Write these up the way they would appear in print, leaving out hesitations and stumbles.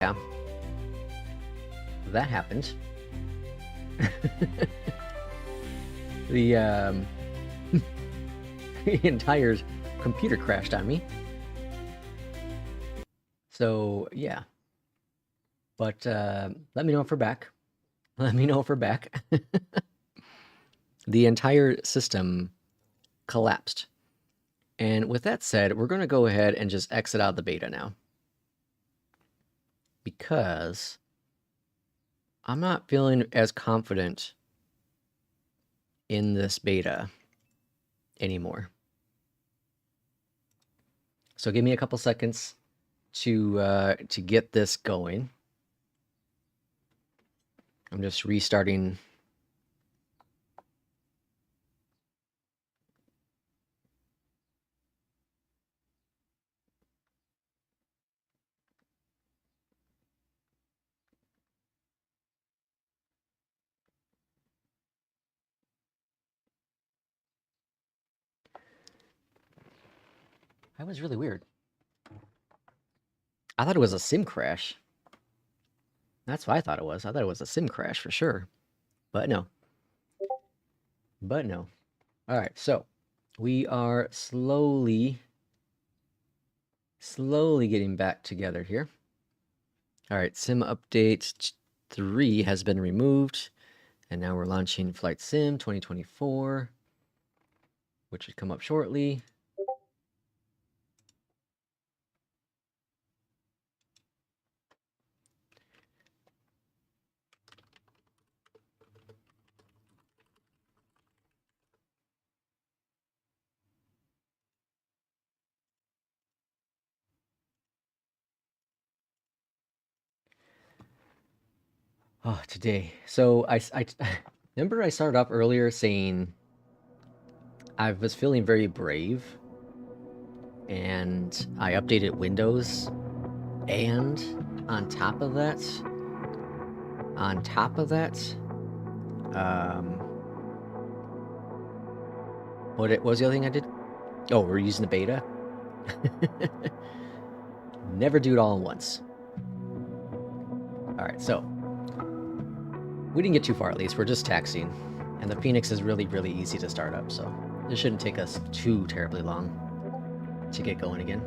Yeah. That happened. The the entire computer crashed on me. So yeah. But let me know if we're back. Let me know if we're back. The entire system collapsed. And with that said, we're going to go ahead and just exit out the beta now. Because I'm not feeling as confident in this beta anymore. So give me a couple seconds to get this going. I'm just restarting. That was really weird. I thought it was a sim crash. That's what I thought it was. I thought it was a sim crash for sure. But no. But no. All right, so we are slowly getting back together here. All right, sim update 3 has been removed, and now we're launching Flight Sim 2024, which should come up shortly. Oh, today. So I remember I started off earlier saying I was feeling very brave, and I updated Windows, and on top of that, um, what was the other thing I did? Oh, we're using the beta. Never do it all at once. All right, so we didn't get too far at least. We're just taxiing, and the Phoenix is really, really easy to start up, so this shouldn't take us too terribly long to get going again.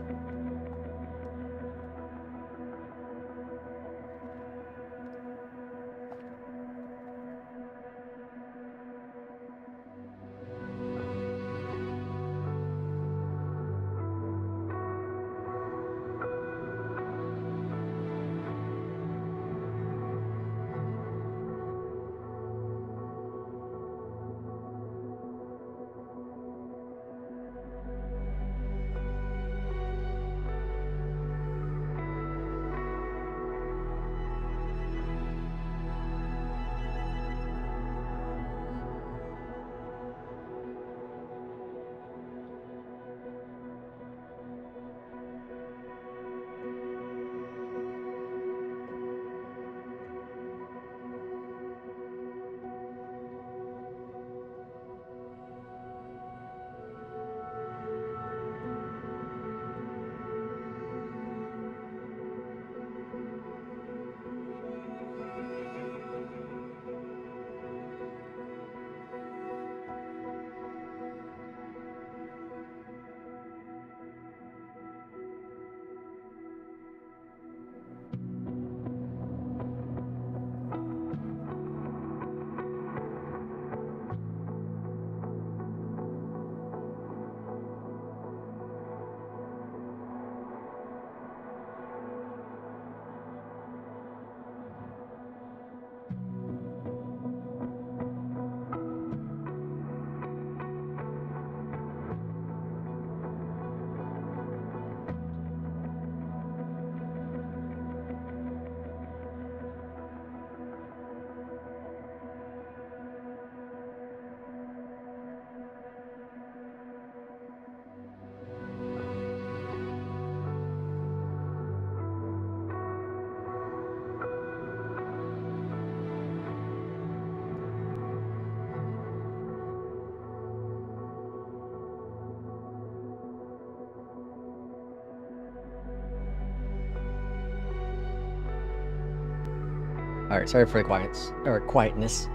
Alright, sorry for the quietness.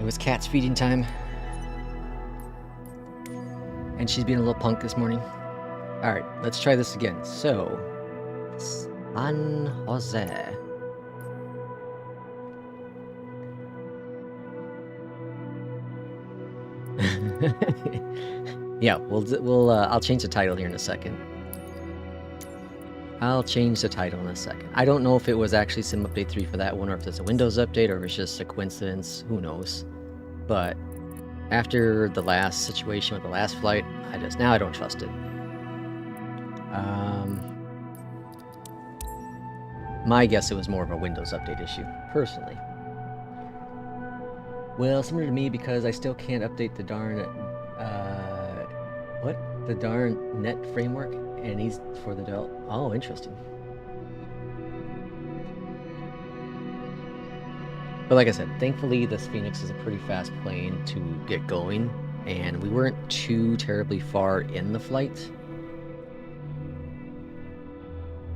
It was cat's feeding time. And she's being a little punk this morning. Alright, let's try this again. So, San Jose. Yeah, I'll change the title here in a second. I'll change the title in a second. I don't know if it was actually Sim Update 3 for that one, or if it's a Windows update, or if it's just a coincidence. Who knows? But after the last situation with the last flight, I don't trust it. My guess it was more of a Windows update issue, personally. Well, similar to me, because I still can't update the darn the darn net framework, and he's for the Dell. Oh, interesting. But like I said, thankfully this Phoenix is a pretty fast plane to get going, and we weren't too terribly far in the flight,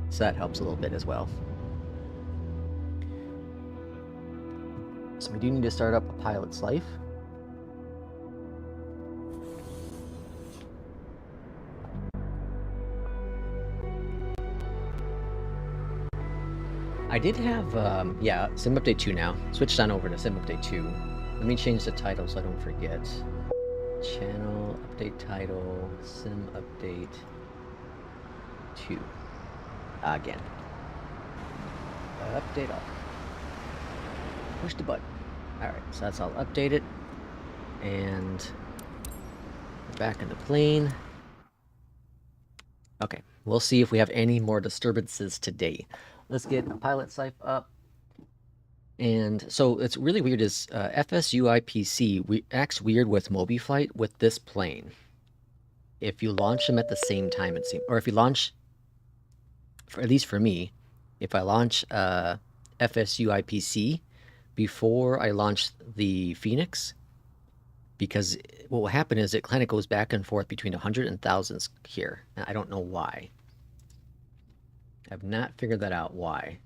so that helps a little bit as well. So we do need to start up a pilot's life. I did have, yeah, Sim Update 2 now. Switched on over to Sim Update 2. Let me change the title so I don't forget. Channel, update title, Sim Update 2. Again. Update all. Push the button. Alright, so that's all updated. And back in the plane. Okay, we'll see if we have any more disturbances today. Let's get a pilot's life up. And so it's really weird is FSUIPC acts weird with MobiFlight with this plane. If you launch them at the same time, it seems, or if you launch, at least for me, if I launch FSUIPC before I launch the Phoenix, because what will happen is it kind of goes back and forth between 100 and thousands here. And I don't know why. I've not figured that out why.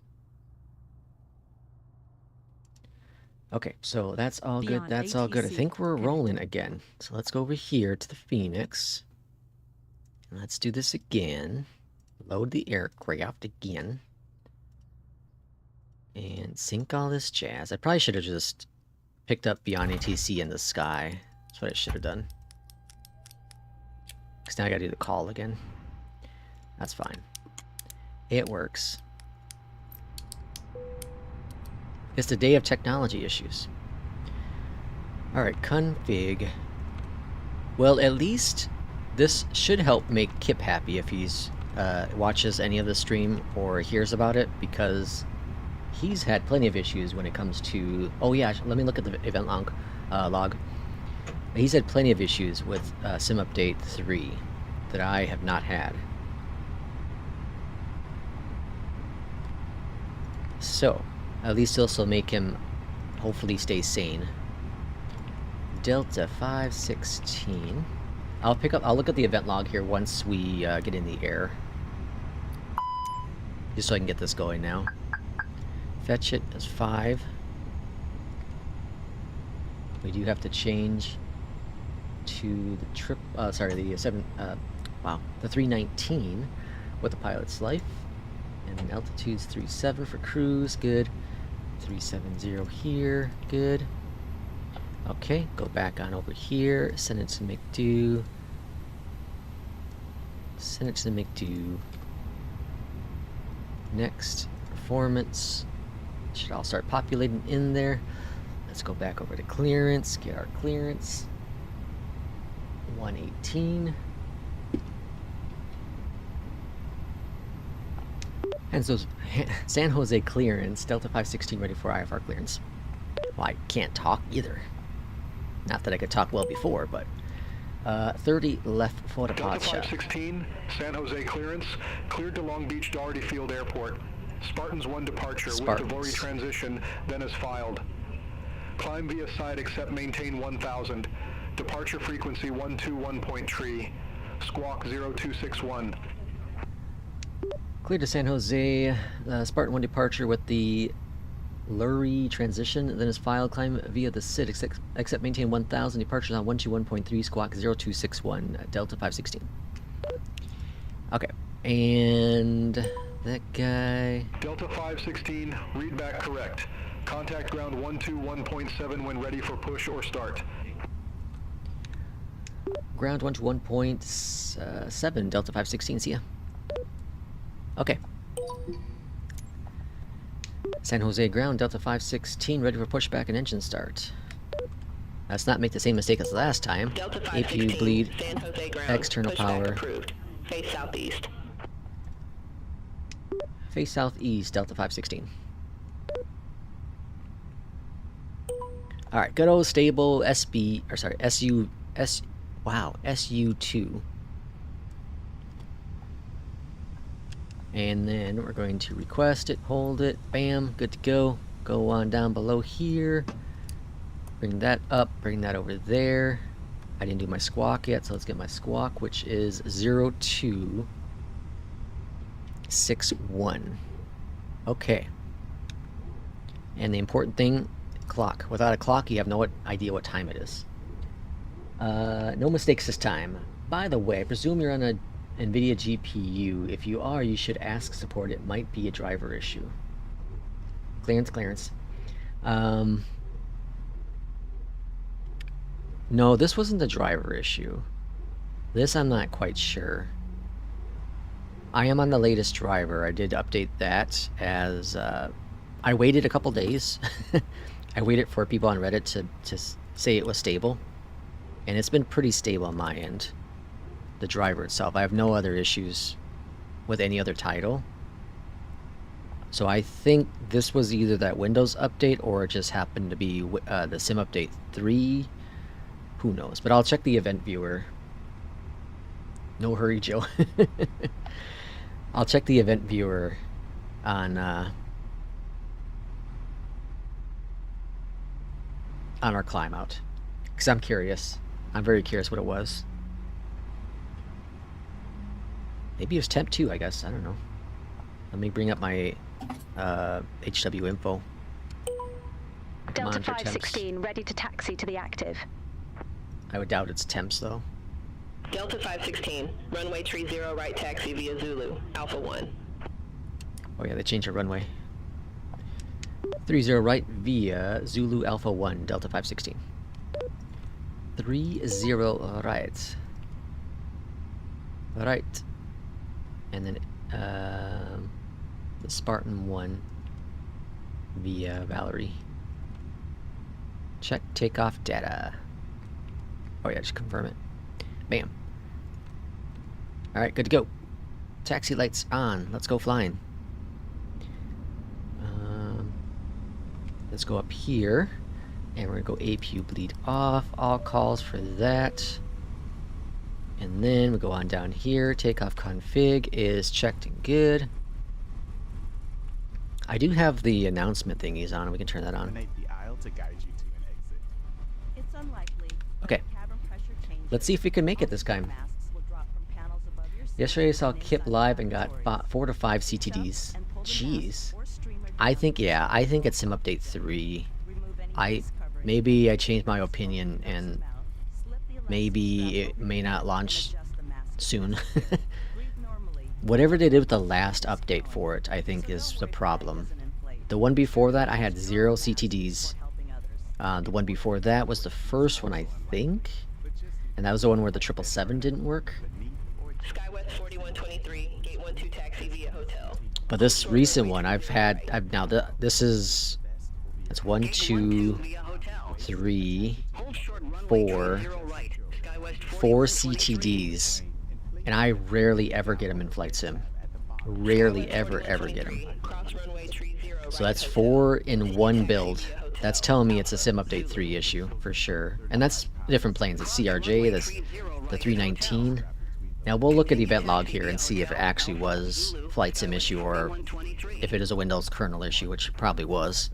Okay, so that's all good. That's all good. I think we're rolling again. So let's go over here to the Phoenix. And let's do this again. Load the aircraft again. And sync all this jazz. I probably should have just picked up Beyond ATC in the sky. That's what I should have done. Because now I gotta do the call again. That's fine. It works. It's the day of technology issues. Alright, config. Well, at least this should help make Kip happy if he's watches any of the stream or hears about it, because he's had plenty of issues when it comes to... Oh yeah, let me look at the event log. He's had plenty of issues with Sim Update 3 that I have not had. So, at least this will make him hopefully stay sane. Delta 516. I'll look at the event log here once we get in the air. Just so I can get this going now. Fetch it as 5. We do have to change to the the 319 with the pilot's life. And altitude's 37 for cruise, good. 370 here, good. Okay, go back on over here, send it to McDo. Send it to McDo. Next, performance. Should all start populating in there. Let's go back over to clearance, get our clearance. 118. And so, San Jose clearance, Delta 516 ready for IFR clearance. Well, I can't talk either. Not that I could talk well before, but 30 left for the Delta pod 516, San Jose clearance, cleared to Long Beach Doherty Field Airport. Spartans 1 departure with DeVory transition, then is filed. Climb via side except maintain 1000. Departure frequency 121.3. Squawk 0261. Clear to San Jose, Spartan 1 departure with the Lurie transition, then is filed. Climb via the SID, except maintain 1000. Departures on 121.3, squawk 0261, Delta 516. Okay, and that guy... Delta 516, read back correct. Contact ground 121.7 when ready for push or start. Ground 121.7, Delta 516, see ya. Okay. San Jose ground, Delta 516, ready for pushback and engine start. Let's not make the same mistake as last time. APU bleed, San Jose ground, external power. Approved. Face southeast. Face southeast, Delta 516. Alright, good old stable SB, or sorry, SU2. And then we're going to request it, hold it, bam, good to go. Go on down below here. Bring that up, bring that over there. I didn't do my squawk yet, so let's get my squawk, which is 0261. Okay. And the important thing, clock. Without a clock, you have no idea what time it is. No mistakes this time. By the way, I presume you're on a NVIDIA GPU. If you are, you should ask support. It might be a driver issue. Clearance. No, this wasn't a driver issue. This I'm not quite sure. I am on the latest driver. I did update that as... I waited a couple days. I waited for people on Reddit to say it was stable. And it's been pretty stable on my end. The driver itself. I have no other issues with any other title. So I think this was either that Windows update or it just happened to be the Sim Update 3. Who knows? But I'll check the event viewer. No hurry, Joe. I'll check the event viewer on our climb out. Because I'm curious. I'm very curious what it was. Maybe it was temp 2, I guess. I don't know. Let me bring up my HW info. Delta 516, ready to taxi to the active. I would doubt it's temps, though. Delta 516, runway 30 right taxi via Zulu, Alpha 1. Oh yeah, they changed the runway. 30 right via Zulu Alpha 1, Delta 516. 30 right. Right. And then the Spartan 1 via Valerie. Check takeoff data. Oh yeah, just confirm it. Bam. Alright, good to go. Taxi lights on. Let's go flying. Let's go up here. And we're going to go APU bleed off. All calls for that. And then we go on down here. Takeoff config is checked and good. I do have the announcement thingies on. We can turn that on. It's unlikely. Okay. Let's see if we can make it this time. Yesterday I saw Kip live and got 4 to 5 CTDs. Jeez. I think it's Sim Update 3. Maybe I changed my opinion and maybe it may not launch soon. Whatever they did with the last update for it, I think is the problem. The one before that, I had 0 CTDs. The one before that was the first one, I think. And that was the one where the 777 didn't work. SkyWest 4123, gate 12 taxi via hotel. But this recent one, this is... It's 1, 2, 3, 4... 4 CTDs. And I rarely ever get them in Flight Sim. Rarely ever get them. So that's 4 in one build. That's telling me it's a Sim Update 3 issue, for sure. And that's different planes. The CRJ, the 319. Now we'll look at the event log here and see if it actually was Flight Sim issue or if it is a Windows kernel issue, which it probably was.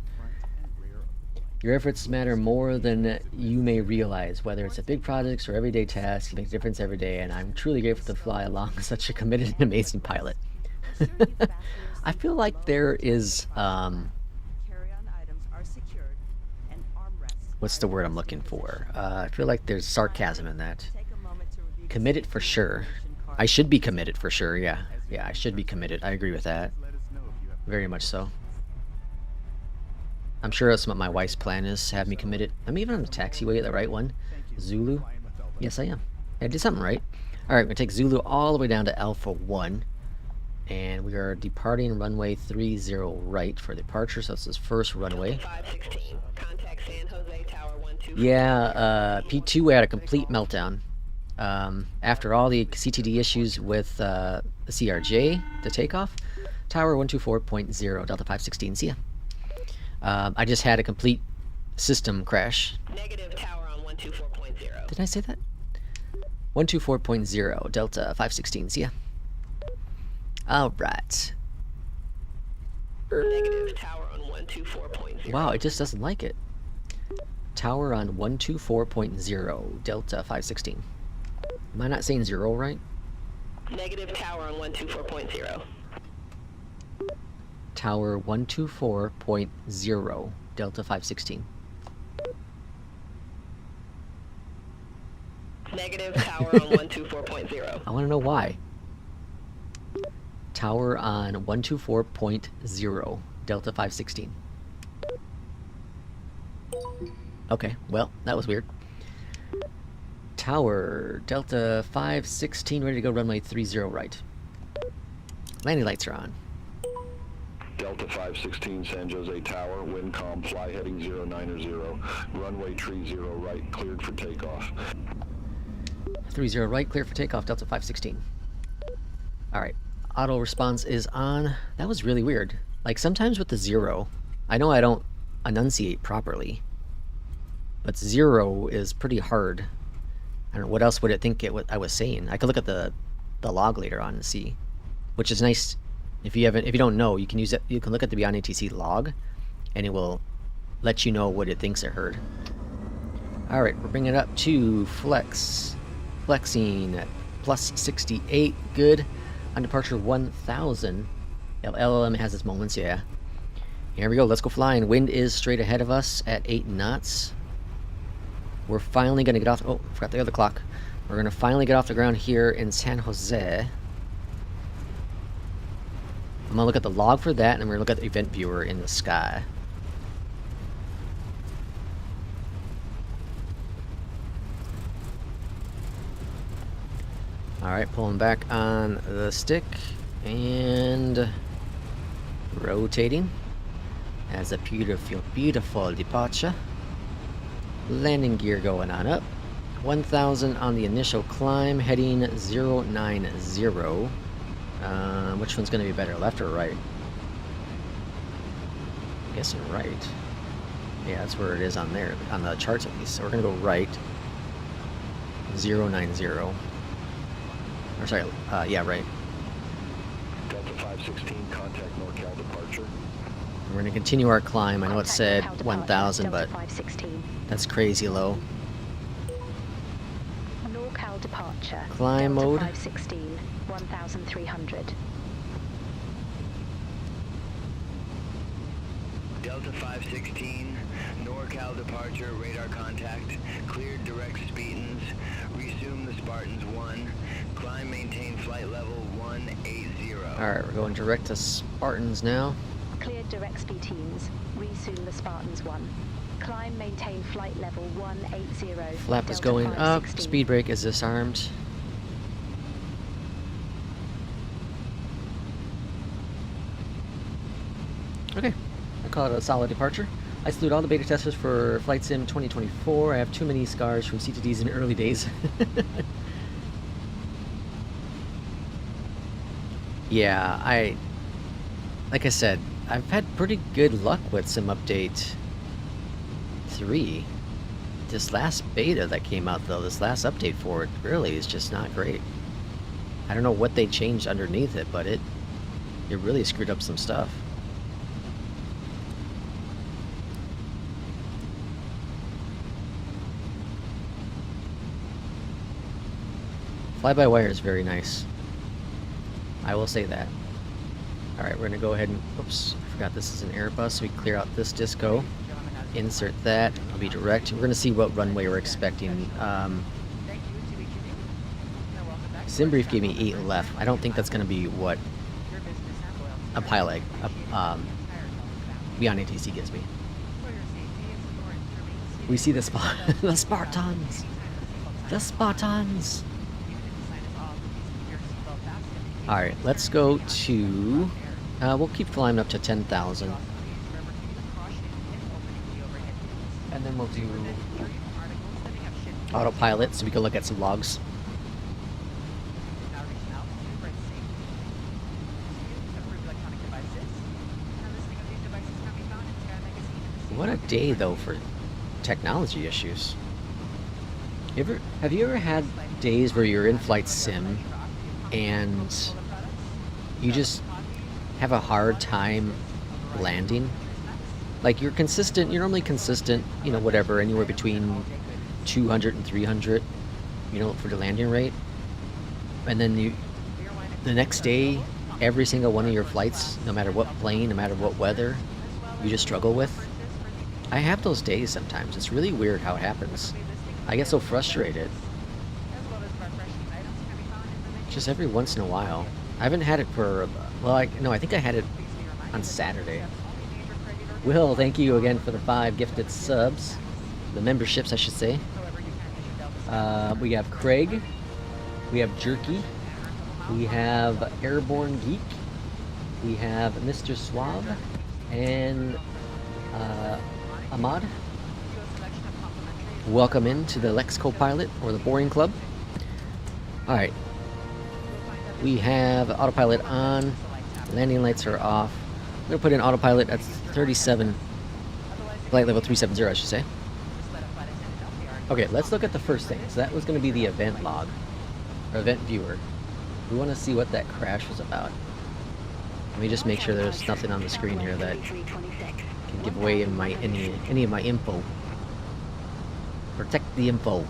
Your efforts matter more than you may realize. Whether it's a big project or everyday task, you make a difference every day, and I'm truly grateful to fly along with such a committed and amazing pilot. I feel like there is what's the word I'm looking for? I feel like there's sarcasm in that. Committed for sure. I should be committed for sure, yeah. Yeah, I should be committed. I agree with that. Very much so. I'm sure that's what my wife's plan is, have me committed. I'm even on the taxiway, the right one. Zulu. Yes, I am. I did something right. Alright, we're going to take Zulu all the way down to Alpha 1. And we are departing runway 30 right for departure, so this is first runway. 516. Contact San Jose Tower 124. Yeah, P2 had a complete meltdown. After all the CTD issues with the CRJ to takeoff, Tower 124.0, Delta 516, see ya. I just had a complete system crash. Negative tower on 124.0. Did I say that? 124.0, Delta 516, see ya. Alright. Negative tower on 124.0. Wow, it just doesn't like it. Tower on 124.0, Delta 516. Am I not saying 0 right? Negative tower on 124.0. Tower 124.0, Delta 516. Negative tower on 124.0. I want to know why. Tower on 124.0, Delta 516. Okay, well, that was weird. Tower, Delta 516, ready to go runway 30 right. Landing lights are on. Delta 516, San Jose Tower, wind calm, fly heading 090, runway 30 right, cleared for takeoff. 30 right, clear for takeoff, Delta 516. Alright, auto response is on. That was really weird. Like, sometimes with the 0, I know I don't enunciate properly, but 0 is pretty hard. I don't know, what else would it think I was saying? I could look at the log later on and see, which is nice. If you don't know, you can use it. You can look at the Beyond ATC log, and it will let you know what it thinks it heard. All right, we're bringing it up to flexing at plus 68. Good. On departure 1000. LLM has its moments, yeah. Here we go. Let's go flying. Wind is straight ahead of us at 8 knots. We're finally gonna get off. Oh, forgot the other clock. We're gonna finally get off the ground here in San Jose. I'm gonna look at the log for that, and we're gonna look at the event viewer in the sky. Alright, pulling back on the stick and rotating as a beautiful, beautiful departure. Landing gear going on up. 1000 on the initial climb, heading 090. Which one's going to be better, left or right? I'm guessing right. Yeah, that's where it is on there, on the charts at least. So we're going to go right. 090. Or sorry, yeah, right. Delta 516, contact NorCal departure. We're going to continue our climb. I know it said Contact 1000, but 516. that's crazy low. NorCal departure. Climb Delta mode. 516, 1300. Delta 516, NorCal departure, radar contact, cleared direct Spartans, resume the Spartans 1, climb maintain flight level 180. Alright, we're going direct to Spartans now. Cleared direct speed teams. Resume the Spartans 1. Climb maintain flight level 180. Flap is Delta going up. 516. Speed brake is disarmed. Okay, I call it a solid departure. I salute all the beta testers for Flight Sim 2024. I have too many scars from CTDs in early days. Yeah, like I said, I've had pretty good luck with Sim Update 3. This last beta that came out, though, this last update for it, really is just not great. I don't know what they changed underneath it, but it really screwed up some stuff. Fly-by-wire is very nice. I will say that. Alright, we're going to go ahead and... Oops, I forgot this is an Airbus, so we clear out this disco. insert that. It'll be direct. We're going to see what runway we're expecting. SimBrief gave me 8 left. I don't think that's going to be what a pilot, BeyondATC gives me. We see the the Spartans! The Spartans! Alright, let's go to... we'll keep climbing up to 10,000. And then we'll do autopilot so we can look at some logs. What a day though for technology issues. Have you ever had days where you're in flight sim and you just have a hard time landing? Like you're normally consistent, you know, whatever, anywhere between 200 and 300, you know, for the landing rate. And then the next day, every single one of your flights, no matter what plane, no matter what weather, you just struggle with. I have those days sometimes. It's really weird how it happens. I get so frustrated. Just every once in a while. I haven't had it for, well, I think I had it on Saturday. Will, thank you again for the 5 gifted subs. The memberships, I should say. We have Craig. We have Jerky. We have Airborne Geek. We have Mr. Suave. And Ahmad. Welcome into the Lex Copilot, or the Boring Club. Alright. We have autopilot on. Landing lights are off. I'm going to put in autopilot at 37. Flight level 370, I should say. Okay, let's look at the first thing. So that was going to be the event log. Or event viewer. We want to see what that crash was about. Let me just make sure there's nothing on the screen here that can give away any of my info. Protect the info.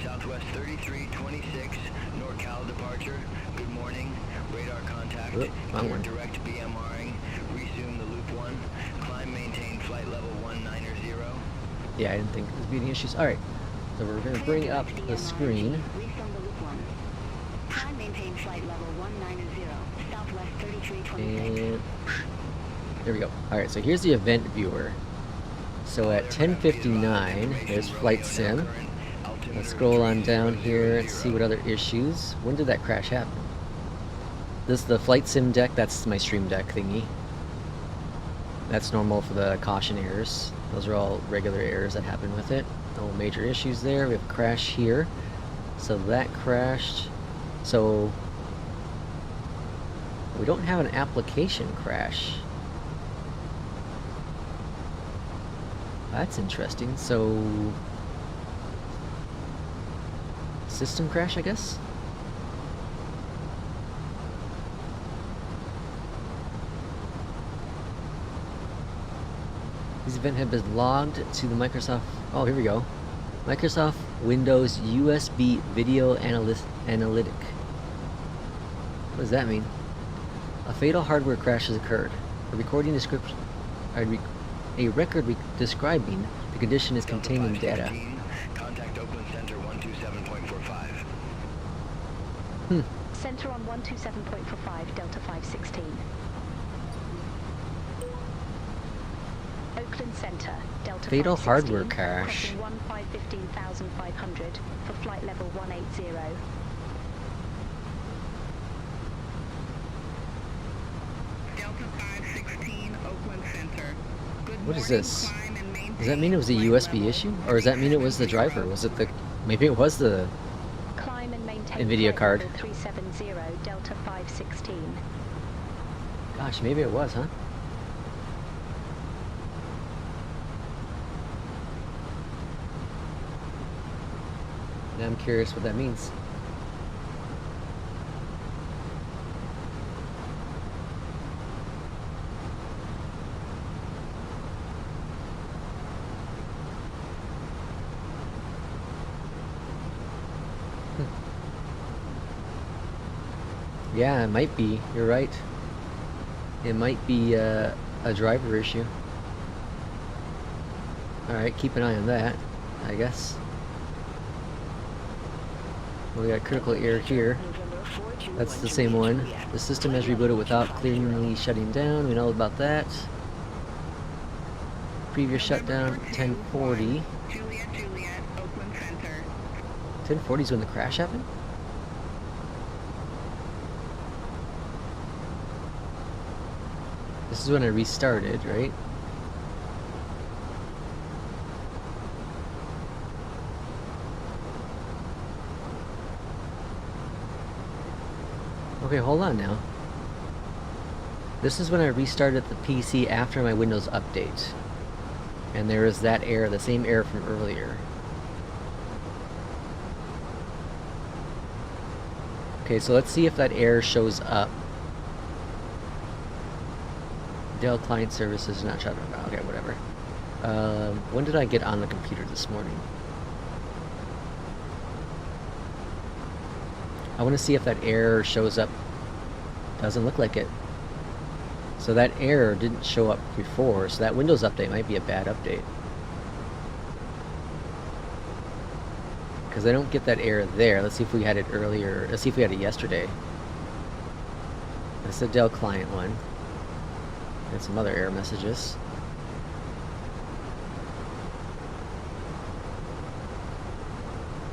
Southwest 3326, NorCal departure. Good morning. Radar contact. Clear direct BMRing. Resume the loop 1. Climb, maintain flight level 190. Yeah, I didn't think there would be any issues. Alright, so we're going to bring up the screen. Climb, maintain flight level 190, Southwest 3326. And there we go. Alright, so here's the event viewer. So at 10:59, there's flight sim. Let's scroll on down here and see what other issues. When did that crash happen? This is the flight sim deck. That's my stream deck thingy. That's normal for the caution errors. Those are all regular errors that happen with it. No major issues there. We have a crash here. So that crashed. So we don't have an application crash. That's interesting. So system crash, I guess? This event had been logged to the Microsoft... Oh, here we go. Microsoft Windows USB Video Analytic. What does that mean? A fatal hardware crash has occurred. A recording description... A record describing the condition is contained in data. Contact Oakland Center 127.45. Center on 127.45, Delta 516. Oakland Center, Delta Fatal 516, hardware crash. 15,500 for flight level 180. Delta 516, Oakland Center. What is this? Does that mean it was a USB issue? Or does that mean it was the driver? Was it the... Maybe it was the Climb and maintain NVIDIA card. 370, Delta 516. Gosh, maybe it was, huh? Now I'm curious what that means. Yeah, it might be. You're right. It might be a driver issue. Alright, keep an eye on that, I guess. We got critical error here. That's the same one. The system has rebooted without clearly shutting down. We know about that. Previous shutdown, 1040. 1040 is when the crash happened? This is when I restarted, right? Okay, hold on now. This is when I restarted the PC after my Windows update. And there is that error, the same error from earlier. Okay, so let's see if that error shows up. Dell client services is not shut down. Okay, whatever. When did I get on the computer this morning? I want to see if that error shows up. Doesn't look like it. So that error didn't show up before, so that Windows update might be a bad update. Because I don't get that error there. Let's see if we had it earlier. Let's see if we had it yesterday. That's the Dell client one. And some other error messages.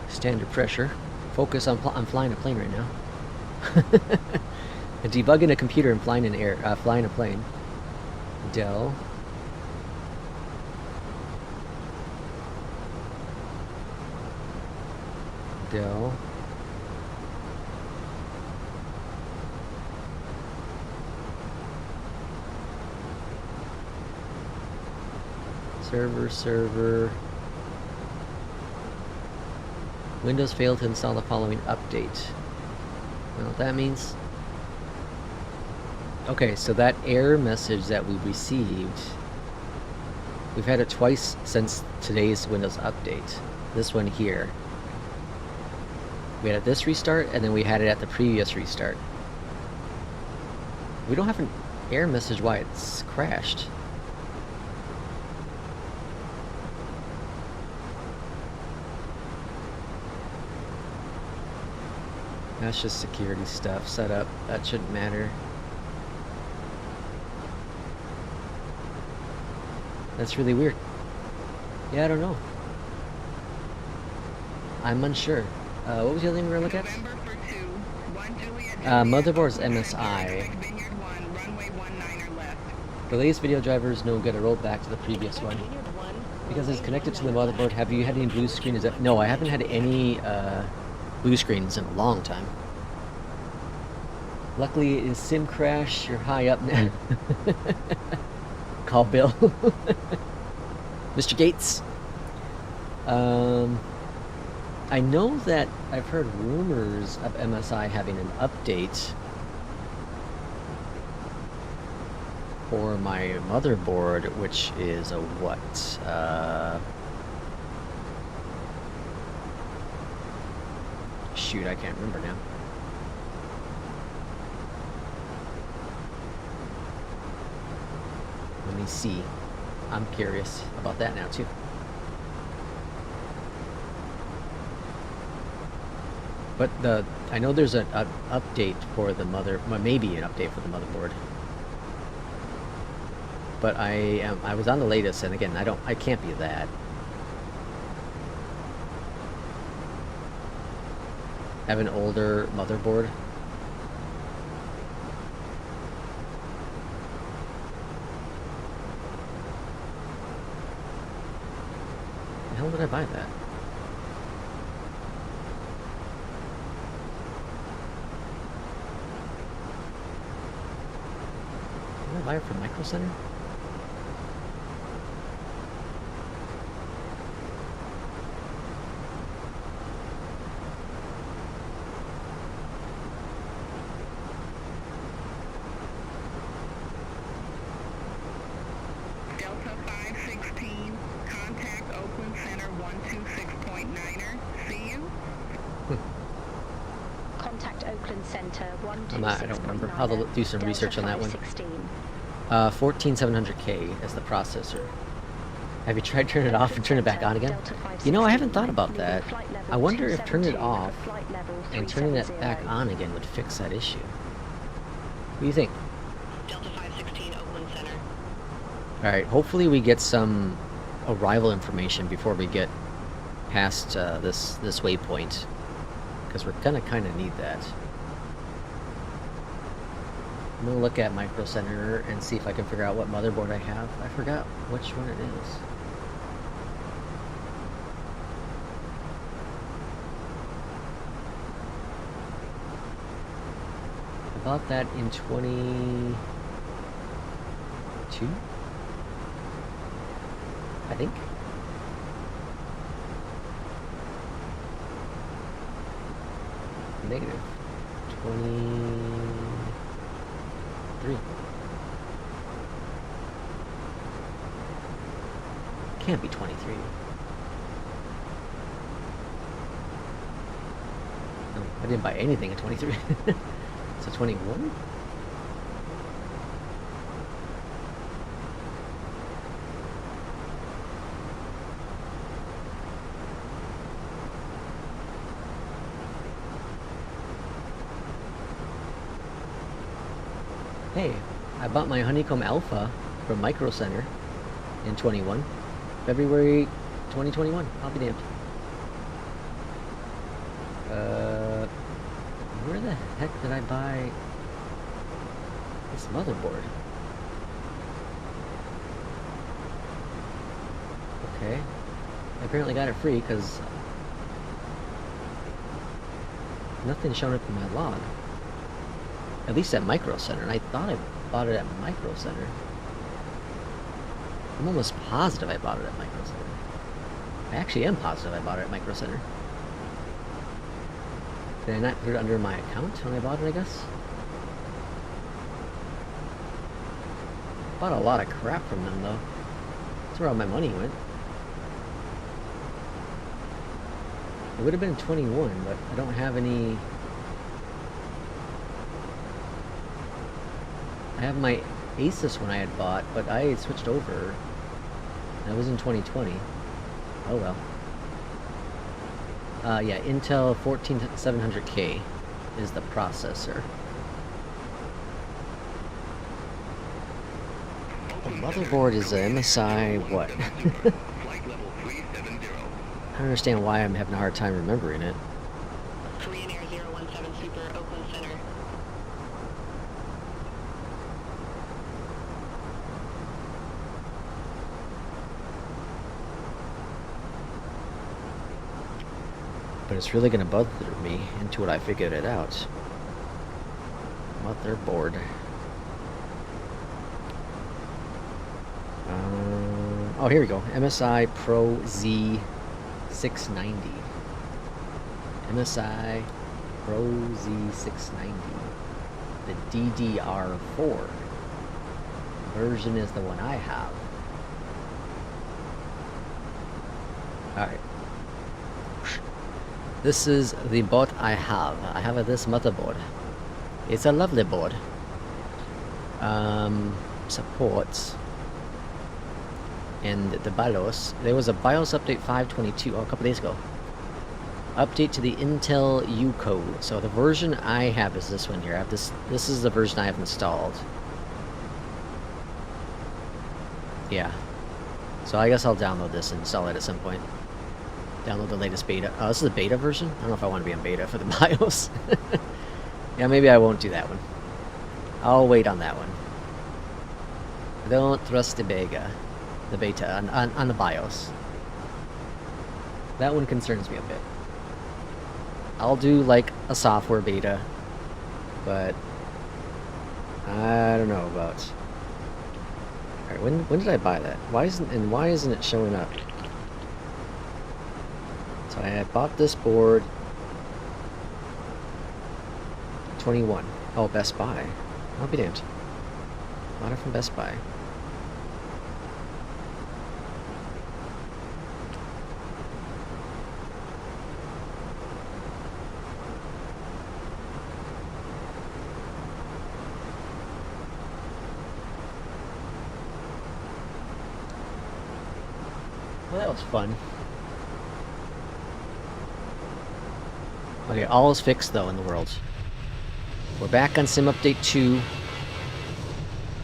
Standard pressure. Focus on flying a plane right now. Debugging a computer and flying flying a plane. Dell. Dell. Server. Windows failed to install the following update. You know what that means? Okay, so that error message that we received, we've had it twice since today's Windows update. This one here. We had it at this restart, and then we had it at the previous restart. We don't have an error message why it's crashed. That's just security stuff, setup. That shouldn't matter. That's really weird. Yeah, I don't know. I'm unsure. What was the other thing we were looking at? Motherboard's MSI. The latest video driver is no good. I rolled back to the previous one. Because it's connected to the motherboard. Have you had any blue screen? No, I haven't had any blue screens in a long time. Luckily, it is sim crash. You're high up now. Call Bill. Mr. Gates. I know that I've heard rumors of MSI having an update for my motherboard, which is a what? Shoot, I can't remember now. Let me see. I'm curious about that now too. But I know there's an update for the maybe an update for the motherboard. But I was on the latest, and again, I can't be that. I have an older motherboard. The hell did I buy that? Did I buy it from Micro Center? I don't remember. I'll do some research on that one. 14700K as the processor. Have you tried turning it off and turn it back on again? You know, I haven't thought about that. I wonder if turning it off and turning it back on again would fix that issue. What do you think? Delta 516, Oakland Center. Alright, hopefully we get some arrival information before we get past this waypoint. Because we're gonna kinda need that. I'm gonna look at Micro Center and see if I can figure out what motherboard I have. I forgot which one it is. I bought that in 22? I think. Negative. 23. Can't be 23. No, I didn't buy anything at 23. So 21? Hey, I bought my Honeycomb Alpha from Micro Center in 21. February 2021. I'll be damned. Where the heck did I buy this motherboard? Okay. I apparently got it free because nothing's showing up in my log. At least at Micro Center, and I thought I bought it at Micro Center. I'm almost positive I bought it at Micro Center. I actually am positive I bought it at Micro Center. Did I not put it under my account when I bought it, I guess? Bought a lot of crap from them, though. That's where all my money went. It would have been 21, but I don't have any... I have my Asus one I had bought, but I had switched over. That was in 2020. Oh well. Yeah, Intel 14700K is the processor. The motherboard is a MSI what? I don't understand why I'm having a hard time remembering it. Korean Air 017 Super, Oakland Center. But it's really going to bother me until I figured it out. Motherboard. Oh, here we go. MSI Pro Z690. MSI Pro Z690. The DDR4 version is the one I have. Alright. This is the board I have. I have this motherboard. It's a lovely board. Supports and the BIOS. There was a BIOS update 522 a couple days ago. Update to the Intel U code. So the version I have is this one here. I have this. This is the version I have installed. Yeah. So I guess I'll download this and install it at some point. Download the latest beta. Oh, this is the beta version? I don't know if I want to be on beta for the BIOS. Yeah, maybe I won't do that one. I'll wait on that one. I don't trust the beta on the BIOS. That one concerns me a bit. I'll do like a software beta, but I don't know about. All right, when did I buy that? Why isn't it showing up? So I had bought this board 21. Oh, Best Buy. I'll be damned. Bought it from Best Buy. Well, that was fun. Okay, all is fixed though in the world. We're back on Sim Update 2.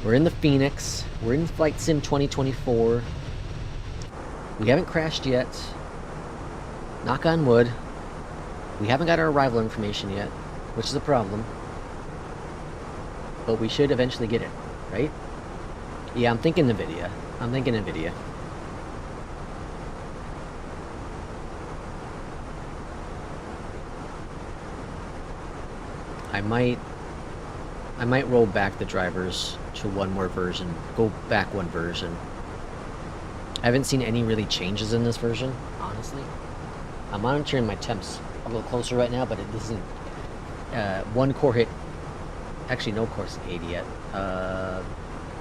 We're in the Phoenix. We're in Flight Sim 2024. We haven't crashed yet. Knock on wood. We haven't got our arrival information yet, which is a problem. But we should eventually get it, right? Yeah, I'm thinking NVIDIA. I'm thinking NVIDIA. I might roll back the drivers to one more version. Go back one version. I haven't seen any really changes in this version, honestly. I'm monitoring my temps a little closer right now, but it isn't one core hit. Actually, no course 80 yet.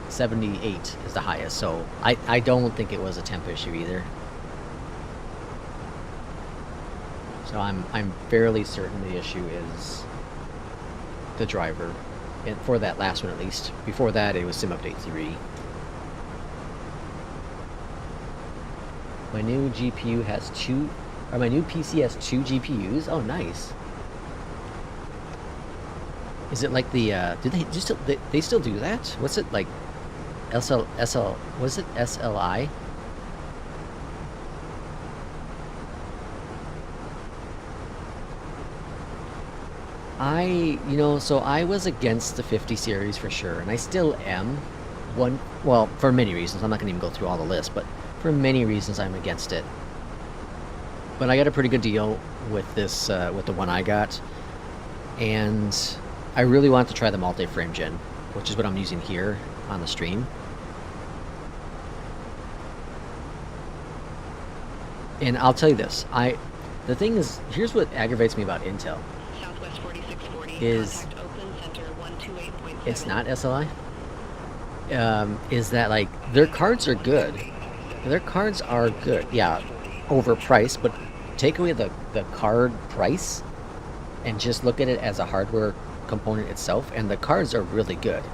78 is the highest, so I don't think it was a temp issue either. So I'm fairly certain the issue is the driver, and for that last one at least. Before that, it was Sim Update 3. My new GPU has my new PC has 2 GPUs. Oh, nice. Is it like the do they still do that? What's it like? Was it SLI? So I was against the 50 series for sure, and I still am. Well, for many reasons. I'm not gonna even go through all the list, but for many reasons I'm against it. But I got a pretty good deal with this, with the one I got, and I really want to try the multi-frame gen, which is what I'm using here on the stream. And I'll tell you this, the thing is, here's what aggravates me about Intel. Southwest 4640, Is contact open center 128.7. It's not SLI. Is that like their cards are good? Their cards are good, yeah, overpriced, but take away the card price and just look at it as a hardware component itself, and the cards are really good.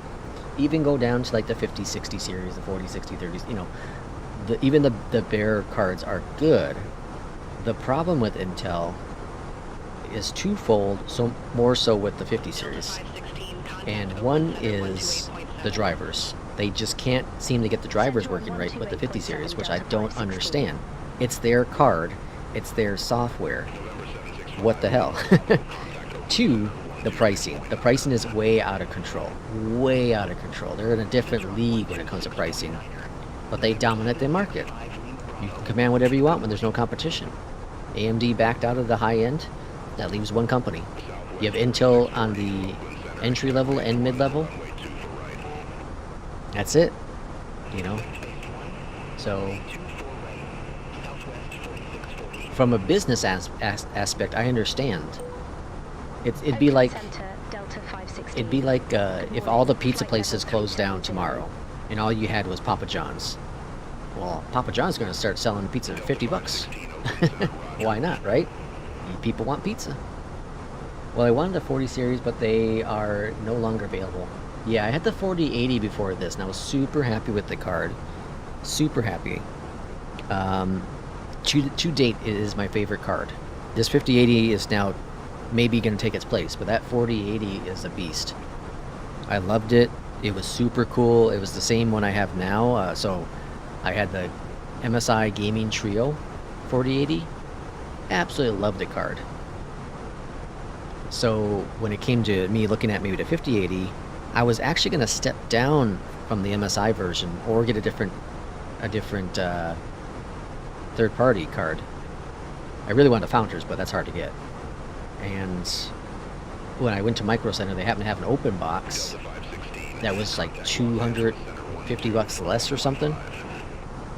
Even go down to like the 5060 series, the 4060 30s, you know, even the bare cards are good. The problem with Intel is twofold, so more so with the 50 series. And one is the drivers. They just can't seem to get the drivers working right with the 50 series, which I don't understand. It's their card, it's their software. What the hell? 2, the pricing. The pricing is way out of control. Way out of control. They're in a different league when it comes to pricing. But they dominate the market. You can command whatever you want when there's no competition. AMD backed out of the high end. That leaves one company. You have Intel on the entry level and mid level. That's it. You know? So, from a business aspect, I understand. It'd be like if all the pizza places closed down tomorrow, and all you had was Papa John's. Well, Papa John's going to start selling pizza for $50. Why not, right? People want pizza. Well, I wanted the 40 series, but they are no longer available. Yeah, I had the 4080 before this, and I was super happy with the card. Super happy. To date, it is my favorite card. This 5080 is now maybe going to take its place, but that 4080 is a beast. I loved it. It was super cool. It was the same one I have now. So I had the MSI Gaming Trio 4080. Absolutely loved the card. So when it came to me looking at maybe the 5080, I was actually going to step down from the MSI version or get a different third-party card. I really wanted a Founders, but that's hard to get. And when I went to Micro Center, they happened to have an open box that was like $250 less or something.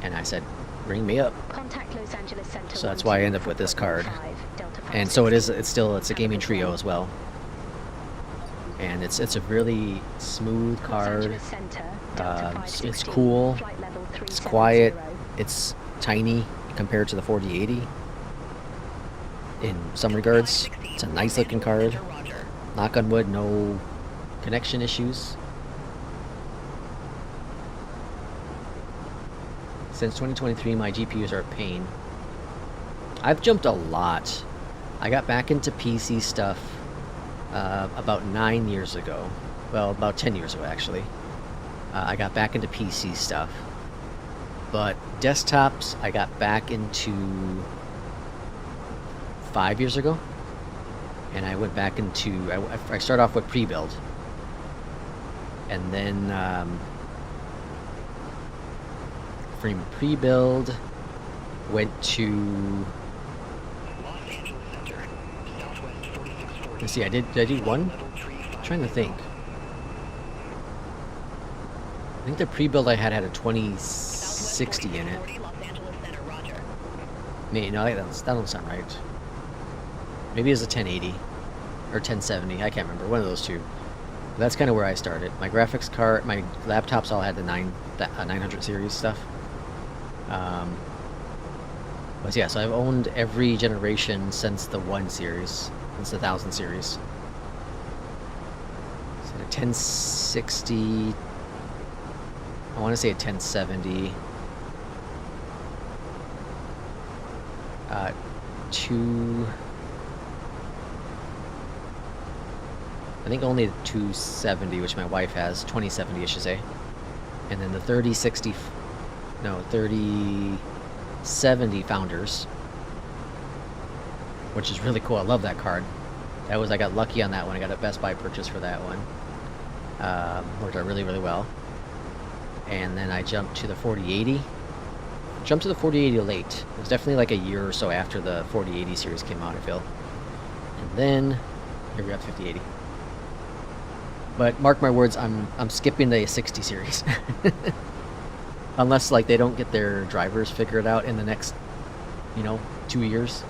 And I said, ring me up. So that's why I end up with this card. And so it's a gaming trio as well. And it's a really smooth card. It's cool. It's quiet. It's tiny compared to the 4080. In some regards, it's a nice looking card. Knock on wood, no connection issues. Since 2023, my GPUs are a pain. I've jumped a lot. I got back into PC stuff about 9 years ago. Well, about 10 years ago, actually. I got back into PC stuff. But desktops, I got back into 5 years ago. And I went back into... I started off with pre-build. And then... from pre-build, went to... Let's see, did I do one? I'm trying to think. I think the pre-build I had a 2060 in it. No, that don't sound right. Maybe it was a 1080 or 1070. I can't remember. One of those two. But that's kind of where I started. My graphics card, my laptops all had the 900 series stuff. But yeah, so I've owned every generation since the 1 series. Since the 1000 series. So a 1060. I want to say a 1070. I think only the 270, which my wife has. 2070, I should say. And then the 3070 Founders, which is really cool. I love that card. I got lucky on that one. I got a Best Buy purchase for that one. Worked out really, really well. And then I jumped to the 4080. Jumped to the 4080 late. It was definitely like a year or so after the 4080 series came out, I feel. And then here we got 5080. But mark my words, I'm skipping the 60 series. Unless like they don't get their drivers figured out in the next, 2 years.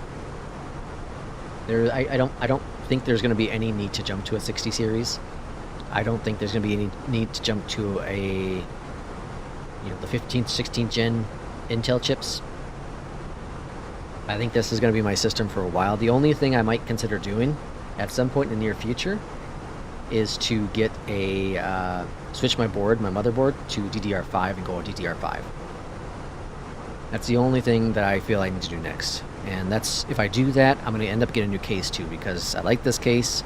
I don't think there's going to be any need to jump to a 60 series. I don't think there's going to be any need to jump to the 15th, 16th gen Intel chips. I think this is going to be my system for a while. The only thing I might consider doing at some point in the near future is to get switch my motherboard to DDR5 and go with DDR5. That's the only thing that I feel I need to do next. And that's, if I do that, I'm going to end up getting a new case too, because I like this case,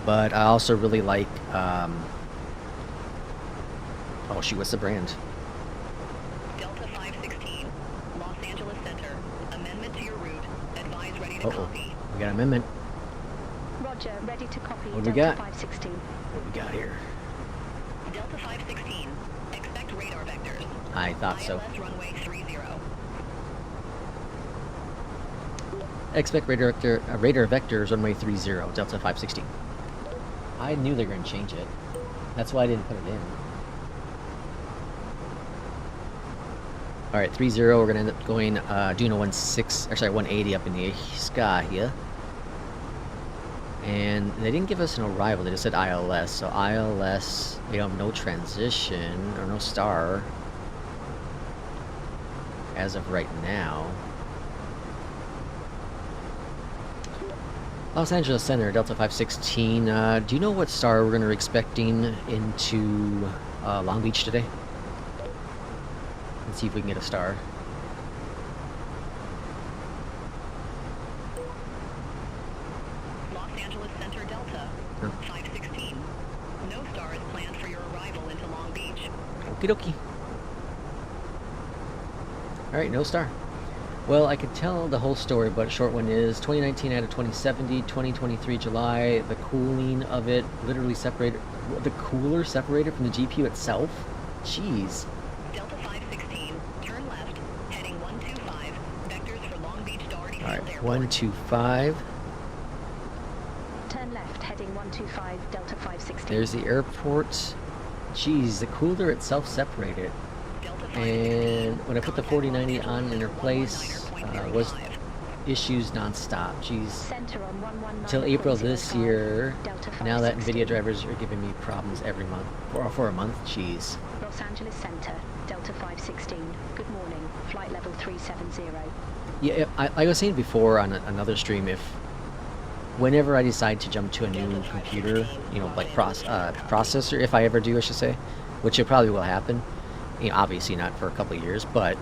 but I also really like, oh shoot, what's the brand? Delta 516, Los Angeles Center. Amendment to your route. Advise ready to copy. We got an amendment. Roger, ready to copy. What do we Delta got? 516. What we got here? Delta 516, expect radar vectors. I thought so. ILS runway 30. Expect radar vectors runway 30, Delta 516. I knew they were going to change it. That's why I didn't put it in. Alright, 30, we're going to end up going, doing a 180 up in the sky here. And they didn't give us an arrival, they just said ILS. So ILS, we don't have no transition, or no star. As of right now. Los Angeles Center, Delta 516. Do you know what star we're going to be expecting into Long Beach today? Let's see if we can get a star. Los Angeles Center, Delta 516. No star is planned for your arrival into Long Beach. Okie dokie. Alright, no star. Well, I could tell the whole story, but a short one is 2019 out of 2070, 2023 July, the cooling of it literally separated, the cooler separated from the GPU itself? Jeez. Delta 516, turn left, heading 125, vectors for Long Beach Doherty Field Alright, Airport. 125. Turn left, heading 125, Delta 516. There's the airport. Jeez, the cooler itself separated. And when I put the 4090 on in her place, was issues non-stop. Jeez. Until April this year, now that NVIDIA drivers are giving me problems every month, for a month. Jeez. Los Angeles Center, Delta 516. Good morning, flight level 370. Yeah, I was saying before on another stream, whenever I decide to jump to a new computer, like processor, if I ever do, I should say, which it probably will happen. Obviously not for a couple of years, but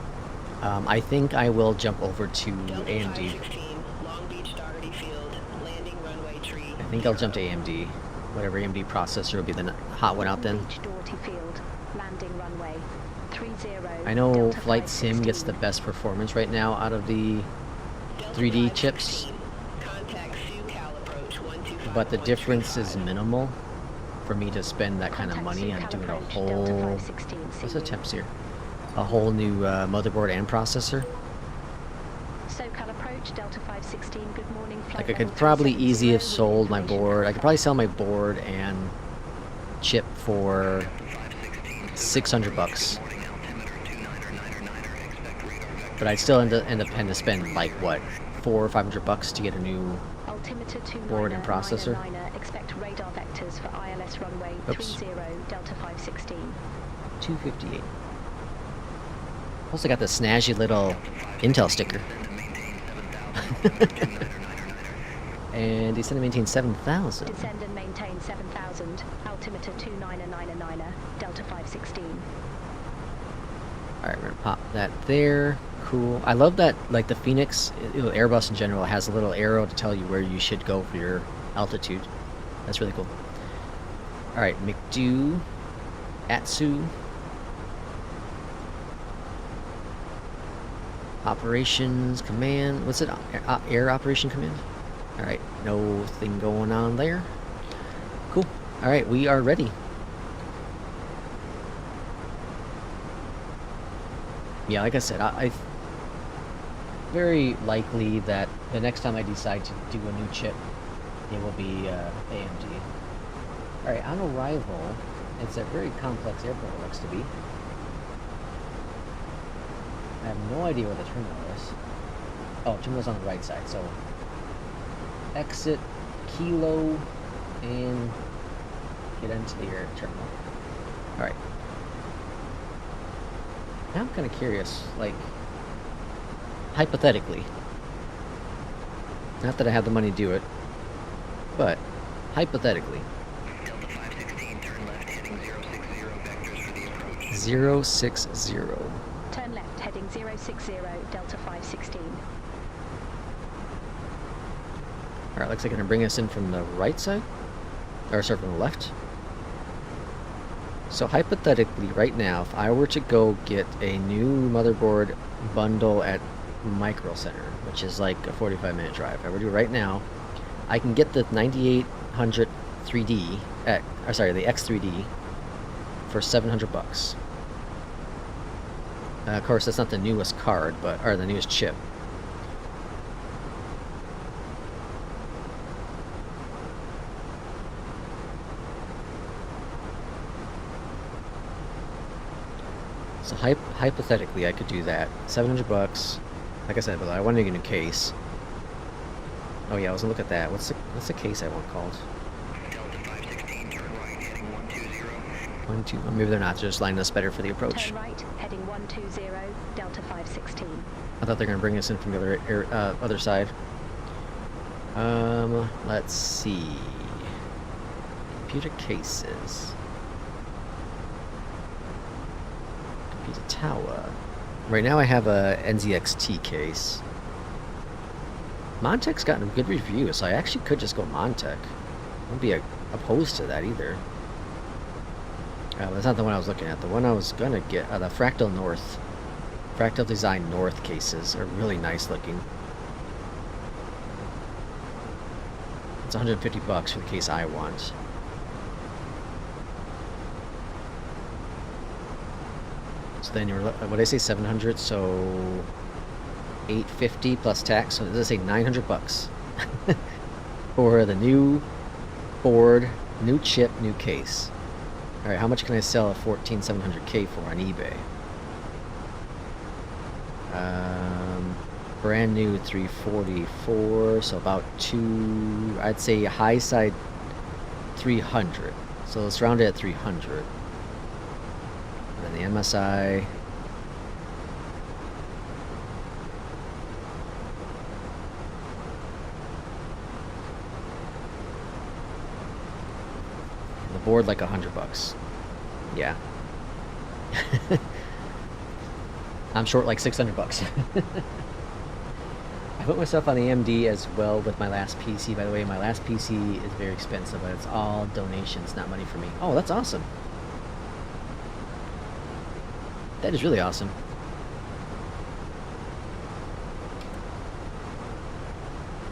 I think I will jump over to Delta AMD. 516, Long Beach Doherty Field, landing runway tree. I think I'll jump to AMD. Whatever AMD processor will be the hot one out then. Long Beach Doherty Field, landing runway 30. I know Delta Flight Sim 516. gets the best performance right now out of the Delta 3D chips, 516, contact SUCAL approach 125. but the difference is minimal for me to spend that kind of Contact money on SUCAL doing a approach, whole... Delta 516, What's the see you. temps here? A whole new motherboard and processor. SoCal approach, Delta 516, good morning. Flight Like I could level probably 370 easily have with sold my information board. I could contact. probably sell my board and chip for 600 bucks. But I'd still end up having to spend like what, 400 or 500 bucks to get a new Altimeter 29 board and processor. expect radar vectors for ILS runway Oops. 30 Delta 516. 258. Also got the snazzy little Intel sticker. And descend and maintain 7,000. Descend and maintain 7000. Altimeter 2999 Delta 516. Alright, we're gonna pop that there. Cool. I love that, like the Phoenix, Airbus in general, has a little arrow to tell you where you should go for your altitude. That's really cool. Alright, McDo, Atsu, Operations Command. What's it? Air Operation Command? Alright, no thing going on there. Cool. Alright, we are ready. Yeah, like I said, I very likely that the next time I decide to do a new chip, it will be AMD. Alright, on arrival, it's a very complex airport it looks to be. I have no idea where the terminal is. Oh, terminal's on the right side, so exit Kilo and get into the air terminal. Alright. Now I'm kind of curious, like, hypothetically, not that I have the money to do it, but hypothetically, Delta 516, turn left, heading 060, vectors for the approach. 060. Turn left, heading 060 Delta 516. Alright, looks like it's gonna bring us in from the right side, or sorry, from the left. So hypothetically, right now, if I were to go get a new motherboard bundle at Micro Center, which is like a 45-minute drive, if I were to do it right now, I can get the 9800 3D, or sorry, the X3D for 700 bucks. Of course, that's not the newest card, but or the newest chip. So hypothetically, I could do that. 700 bucks. Like I said, but I want to get a new case. Oh yeah, I was gonna look at that. What's the case I want called? Delta 516, turn right, heading 120. 12. Oh, maybe they're not. They're just lining us better for the approach. Turn right, heading 120 Delta 516. I thought they were gonna bring us in from the other side. Let's see. Computer cases. Computer tower. Right now I have a NZXT case. Montec's gotten good reviews, so I actually could just go Montec. I wouldn't be opposed to that either. That's not the one I was looking at. The one I was gonna get, the Fractal North. Fractal Design North cases are really nice looking. It's 150 bucks for the case I want. So then you're, what did I say, 700? So 850 plus tax. So does it say 900 bucks for the new board, new chip, new case? All right, how much can I sell a 14700K for on eBay? Brand new 344, so about I'd say high side 300. So let's round it at 300. And then the MSI. The board like 100 bucks. Yeah. I'm short like 600 bucks. I put myself on the AMD as well with my last PC. By the way, my last PC is very expensive, but it's all donations, not money for me. Oh, that's awesome. That is really awesome.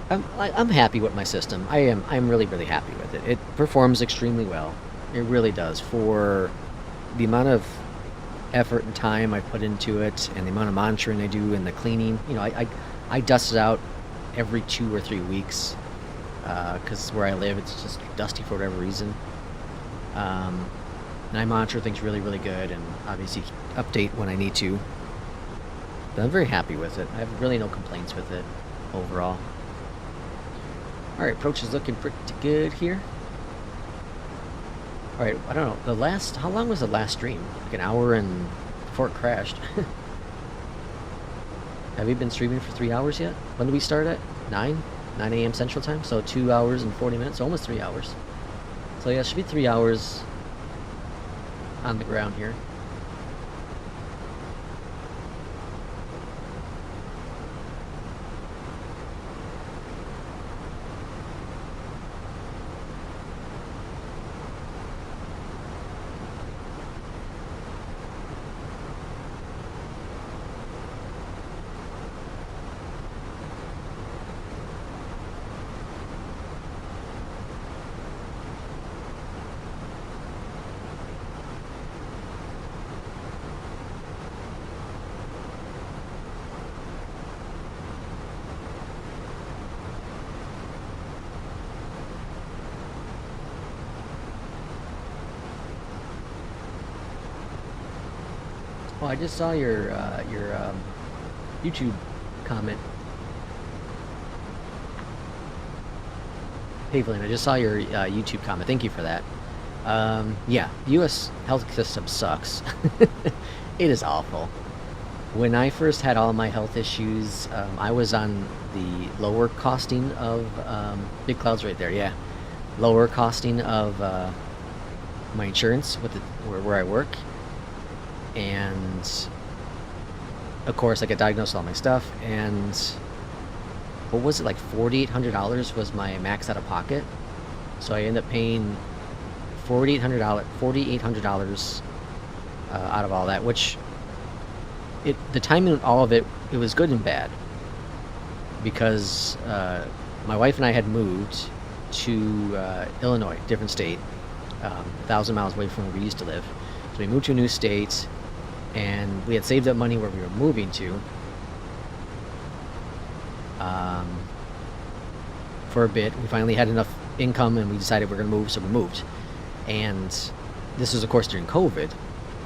I'm happy with my system. I'm really happy with it. It performs extremely well. It really does. For the amount of effort and time I put into it, and the amount of monitoring I do, and the cleaning. You know, I dust it out every 2 or 3 weeks, because where I live, it's just dusty for whatever reason. And I monitor things really good, and obviously update when I need to. But I'm very happy with it. I have really no complaints with it overall. Alright, approach is looking pretty good here. Alright, I don't know, how long was the last stream? Like an hour and before it crashed. Have you been streaming for 3 hours yet? When did we start at? 9 a.m. Central Time? So 2 hours and 40 minutes, almost 3 hours. So yeah, it should be 3 hours on the ground here. Oh, I just saw your YouTube comment. Pavelin, I just saw your YouTube comment. Thank you for that. Yeah, U.S. health system sucks. It is awful. When I first had all my health issues, I was on the lower costing of big clouds right there. Yeah, lower costing of my insurance with where I work. And of course I got diagnosed with all my stuff, and what was it, like $4,800 was my max out of pocket. So I ended up paying $4,800 out of all that, which the timing of all of it was good and bad, because my wife and I had moved to Illinois, different state, 1,000 miles away from where we used to live. So we moved to a new state, and we had saved up money where we were moving to for a bit. We finally had enough income, and we decided we're going to move, so we moved. And this was, of course, during COVID,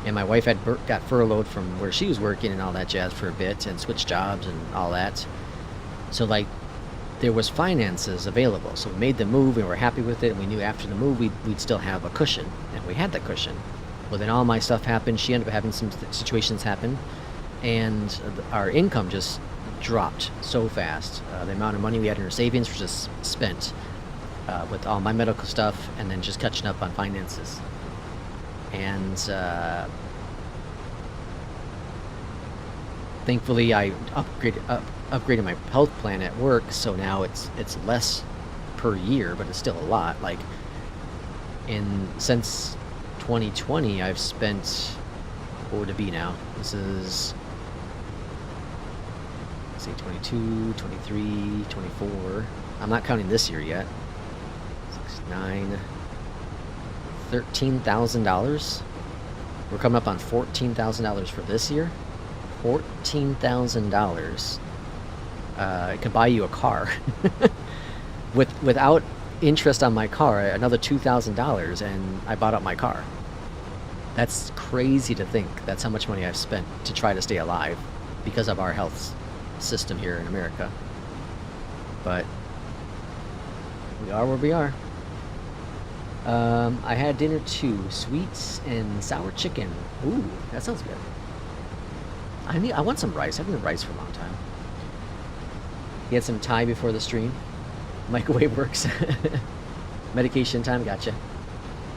and my wife had got furloughed from where she was working and all that jazz for a bit, and switched jobs and all that. So, like, there was finances available, so we made the move, and we were happy with it, and we knew after the move we'd still have a cushion, and we had that cushion. Well, then all my stuff happened. She ended up having some situations happen, and our income just dropped so fast. The amount of money we had in our savings was just spent with all my medical stuff, and then just catching up on finances. And thankfully, I upgraded my health plan at work, so now it's less per year, but it's still a lot. Like, since 2020, I've spent, what would it be now? This is, let's see, 22, 23, 24. I'm not counting this year yet. 6, 9, $13,000. We're coming up on $14,000 for this year. $14,000. It could buy you a car. Without interest on my car, another $2,000, and I bought up my car. That's crazy to think. That's how much money I've spent to try to stay alive because of our health system here in America. But we are where we are. I had dinner too. Sweets and sour chicken. Ooh, that sounds good. I want some rice. I haven't had rice for a long time. You had some Thai before the stream. Microwave works. Medication time, gotcha.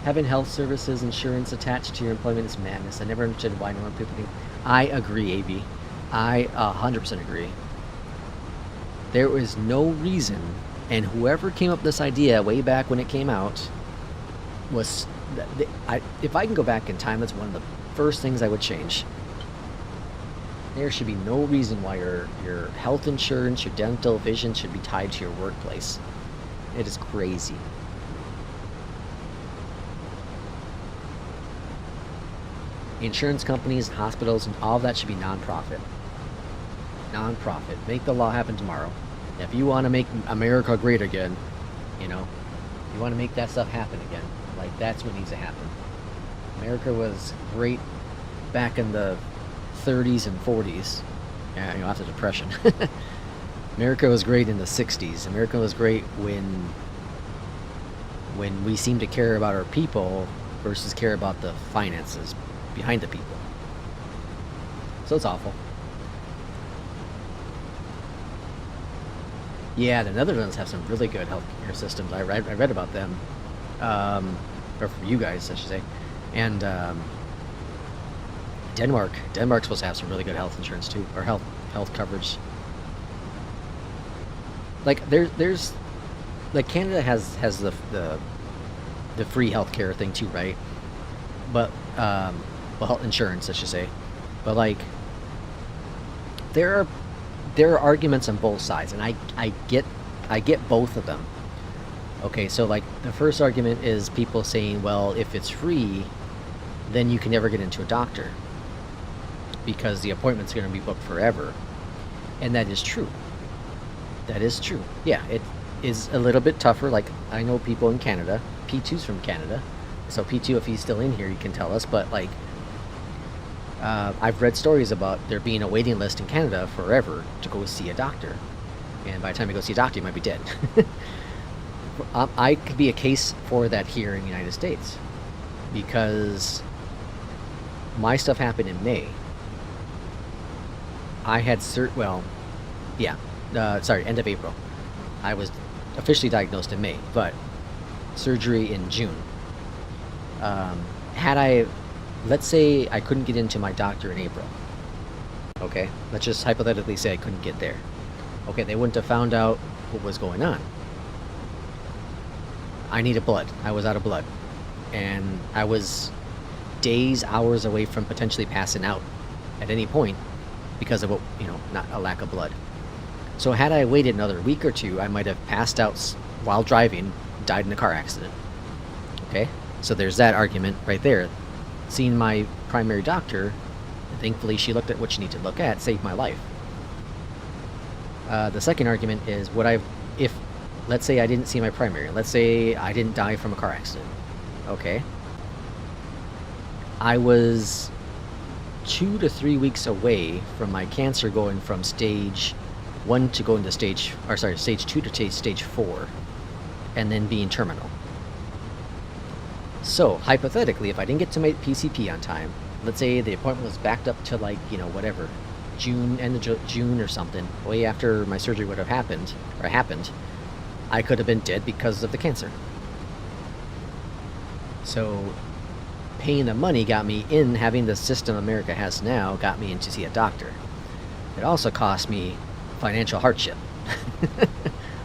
Having health services insurance attached to your employment is madness. I never understood why normal people think. I agree, AB. I 100% agree. There is no reason, and whoever came up with this idea way back when it came out was, if I can go back in time, that's one of the first things I would change. There should be no reason why your health insurance, your dental, vision should be tied to your workplace. It is crazy. Insurance companies, hospitals, and all of that should be non-profit. Non-profit. Make the law happen tomorrow. If you want to make America great again, you know, you want to make that stuff happen again, like that's what needs to happen. America was great back in the 30s and 40s, you know, after the Depression. America was great in the 60s. America was great when we seemed to care about our people versus care about the finances behind the people. So it's awful. Yeah, the Netherlands have some really good healthcare systems. I read about them, or for you guys, I should say, and Denmark's supposed to have some really good health insurance too, or health coverage. Like there's like Canada has the free healthcare thing too, right? But well, health insurance, I should say. But like there are arguments on both sides, and I get both of them. Okay, so like the first argument is people saying, well, if it's free, then you can never get into a doctor because the appointment's going to be booked forever. And that is true. That is true. Yeah, it is a little bit tougher. Like, I know people in Canada. P2's from Canada. So P2, if he's still in here, you can tell us. But, like, I've read stories about there being a waiting list in Canada forever to go see a doctor. And by the time you go see a doctor, you might be dead. I could be a case for that here in the United States. Because my stuff happened in May. I had end of April. I was officially diagnosed in May, but surgery in June. Let's say I couldn't get into my doctor in April. Okay, let's just hypothetically say I couldn't get there. Okay, they wouldn't have found out what was going on. I needed blood. I was out of blood. And I was days, hours away from potentially passing out at any point because of, not a lack of blood. So had I waited another week or two, I might have passed out while driving, died in a car accident. Okay? So there's that argument right there. Seeing my primary doctor, thankfully she looked at what she needed to look at, saved my life. The second argument is, if, let's say I didn't see my primary, let's say I didn't die from a car accident. Okay? I was 2 to 3 weeks away from my cancer going from stage 1 to going to stage 2 to stage 4, and then being terminal. So, hypothetically, if I didn't get to my PCP on time, let's say the appointment was backed up to whatever, end of June or something, way after my surgery would have happened, I could have been dead because of the cancer. So, paying the money got me in, having the system America has now, got me in to see a doctor. It also cost me financial hardship.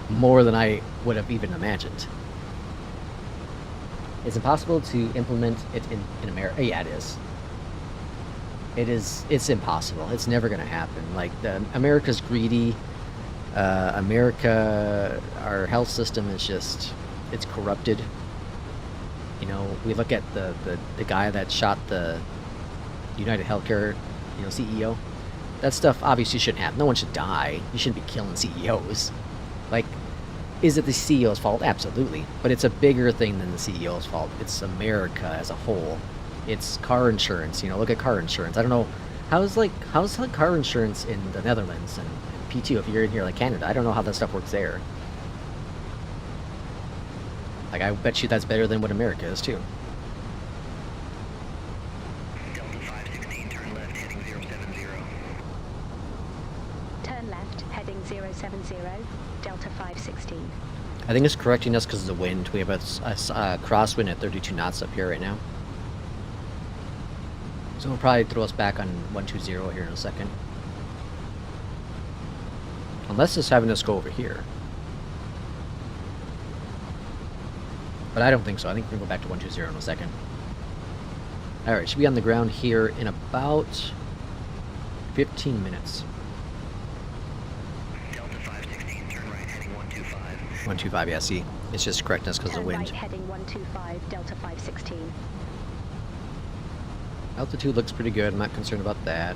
More than I would have even imagined. It's impossible to implement it in America. Yeah, it is. It's impossible. It's never going to happen. Like, America's greedy. America, our health system is just, it's corrupted. We look at the guy that shot the United Healthcare, CEO. That stuff obviously shouldn't happen. No one should die. You shouldn't be killing CEOs. Like, is it the CEO's fault? Absolutely. But it's a bigger thing than the CEO's fault. It's America as a whole. It's car insurance. Look at car insurance. I don't know. How's car insurance in the Netherlands and P2 if you're in here like Canada? I don't know how that stuff works there. Like, I bet you that's better than what America is, too. Delta 516, turn left, heading 070. Turn left, heading 070, Delta 516. I think it's correcting us because of the wind. We have a crosswind at 32 knots up here right now. So it'll probably throw us back on 120 here in a second. Unless it's having us go over here. But I don't think so. I think we're going to go back to 120 in a second. Alright, should be on the ground here in about 15 minutes. Delta 516, turn right heading 125. 125, yeah, see. It's just correctness because of the wind. Right heading 125, Delta 516. Altitude looks pretty good. I'm not concerned about that.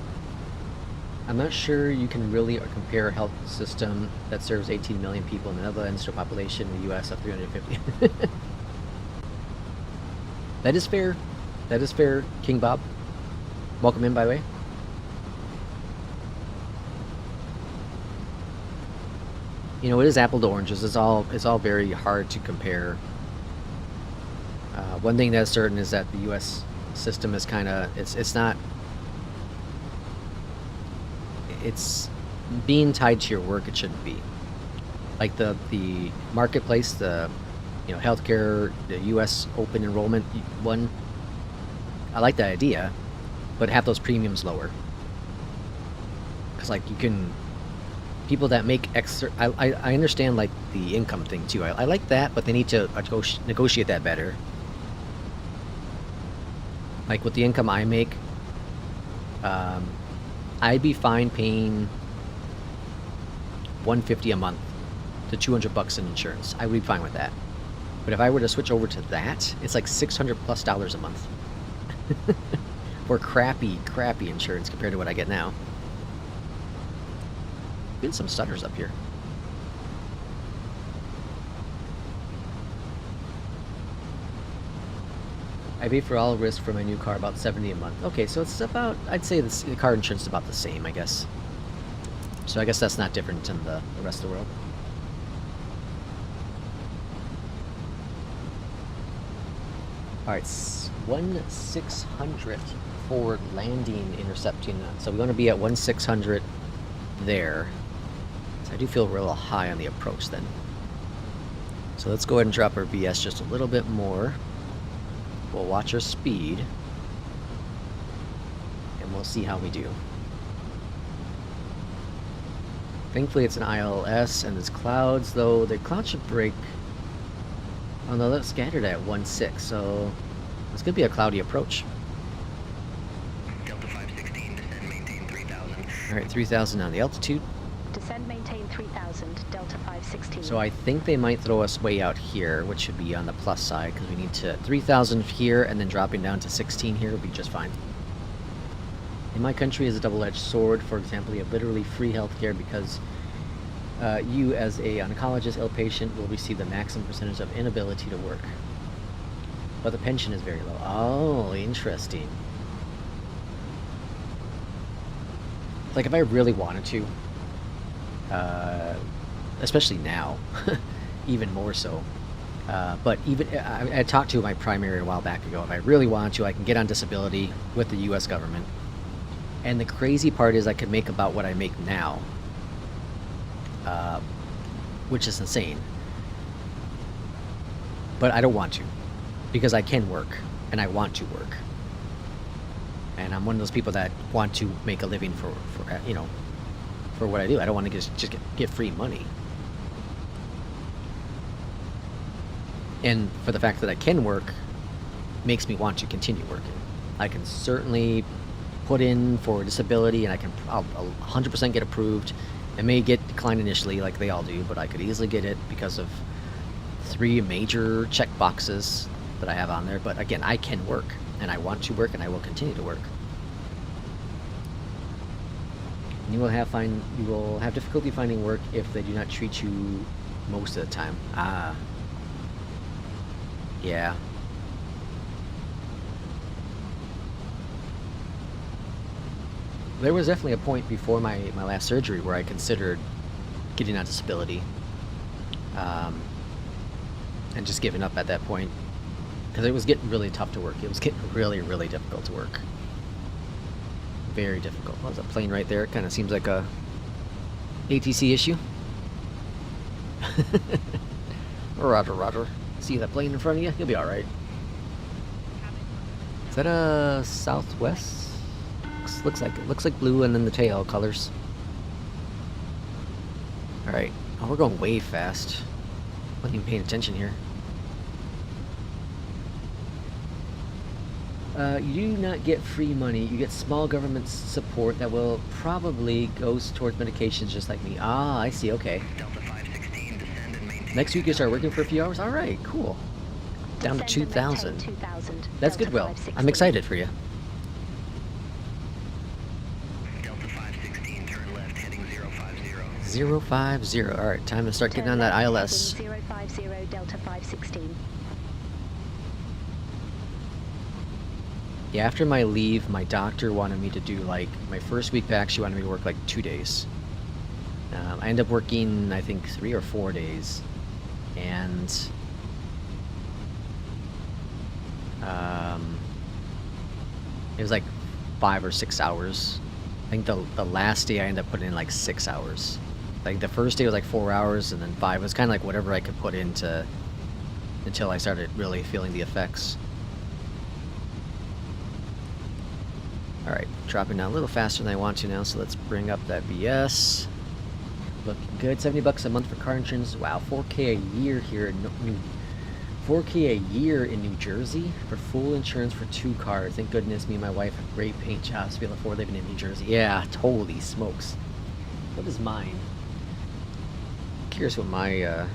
I'm not sure you can really compare a health system that serves 18 million people in the Netherlands to a population in the US of 350. That is fair. That is fair, King Bob. Welcome in, by the way. You know, it is apple to oranges. It's all very hard to compare. One thing that's certain is that the U.S. system is kind of it's not. It's being tied to your work. It shouldn't be. Like the marketplace, the healthcare, the U.S. open enrollment one. I like that idea, but have those premiums lower. Because like you can. People that make extra, I understand like the income thing too. I like that, but they need to negotiate that better. Like with the income I make, I'd be fine paying $150 a month to $200 in insurance. I would be fine with that. But if I were to switch over to that, it's like $600+ a month for crappy insurance compared to what I get now. Been some stutters up here. I pay for all risk for my new car about $70 a month. Okay, so it's about, I'd say the car insurance is about the same, I guess. So I guess that's not different in the rest of the world. Alright, 1,600 forward landing intercepting. So we want to be at 1,600 there. I do feel real high on the approach then. So let's go ahead and drop our BS just a little bit more. We'll watch our speed. And we'll see how we do. Thankfully it's an ILS and there's clouds, though the clouds should break. Oh no, that's scattered at 1.6, so it's going to be a cloudy approach. Delta 516, descend, maintain 3,000. Alright, 3,000 on the altitude. Descend, maintain 3000, Delta 516. So I think they might throw us way out here, which should be on the plus side, because we need to 3,000 here, and then dropping down to 16 here would be just fine. In my country is a double-edged sword. For example, you have literally free healthcare because you, as a oncologist, ill patient, will receive the maximum percentage of inability to work. But the pension is very low. Oh, interesting. Like, if I really wanted to, especially now, even more so. But even I talked to my primary a while back ago. If I really wanted to, I can get on disability with the U.S. government. And the crazy part is I could make about what I make now, which is insane. But I don't want to, because I can work and I want to work. And I'm one of those people that want to make a living for what I do. I don't want to just get free money. And for the fact that I can work makes me want to continue working. I can certainly put in for disability and I'll 100% get approved. It may get declined initially like they all do, but I could easily get it because of 3 major check boxes that I have on there. But again, I can work and I want to work and I will continue to work. You will have difficulty finding work if they do not treat you most of the time. Ah. Yeah. There was definitely a point before my last surgery where I considered getting on disability. And just giving up at that point. Because it was getting really tough to work. It was getting really, really difficult to work. Very difficult. Well, there's a plane right there. It kind of seems like a ATC issue. Roger, roger. See that plane in front of you? You'll be alright. Is that a Southwest? Looks like it. Looks like blue and then the tail colors. Alright. Oh, we're going way fast. Wasn't even paying attention here. You do not get free money. You get small government support that will probably goes towards medications just like me. Ah, I see. Okay. Delta 516, descend and maintain. Next week you start working for a few hours? Alright, cool. Down to Descend and 2,000. maintain 2,000. That's Delta good, Will. 516. I'm excited for you. Delta 516, turn left, heading 050. 050. Alright, time to start getting Turn on that left, ILS. heading 050 Delta 516. Yeah, after my leave, my doctor wanted me to do, like, my first week back, she wanted me to work, like, 2 days. I ended up working, I think, 3 or 4 days. And... it was, like, 5 or 6 hours. I think the last day I ended up putting in, like, 6 hours. Like, the first day was, like, 4 hours, and then 5. It was kind of like whatever I could put into... until I started really feeling the effects. Alright, dropping down a little faster than I want to now, so let's bring up that BS. Looking good. $70 a month for car insurance. Wow, 4K a year here in 4K a year in New Jersey for full insurance for 2 cars. Thank goodness me and my wife have great paint jobs to be able to afford living in New Jersey. Yeah, holy smokes. What is mine? I'm curious what my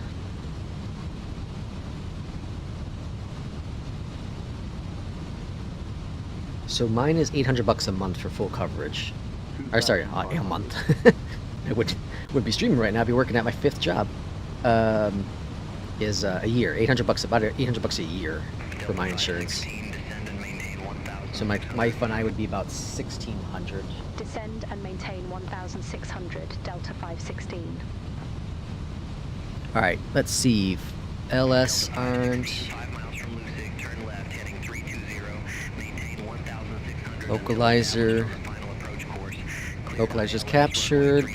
So mine is $800 a month for full coverage. Or sorry, a month. I would be streaming right now. I'd be working at my 5th job. Is a year, $800 about $800 a year for my insurance. So my wife and I would be about $1,600. Descend and maintain 1,600 Delta 516. All right, let's see. LS armed. 5 miles from Lusig, turn left, heading 320. Maintain 1,600. Localizer. Final approach course. Localizer's captured.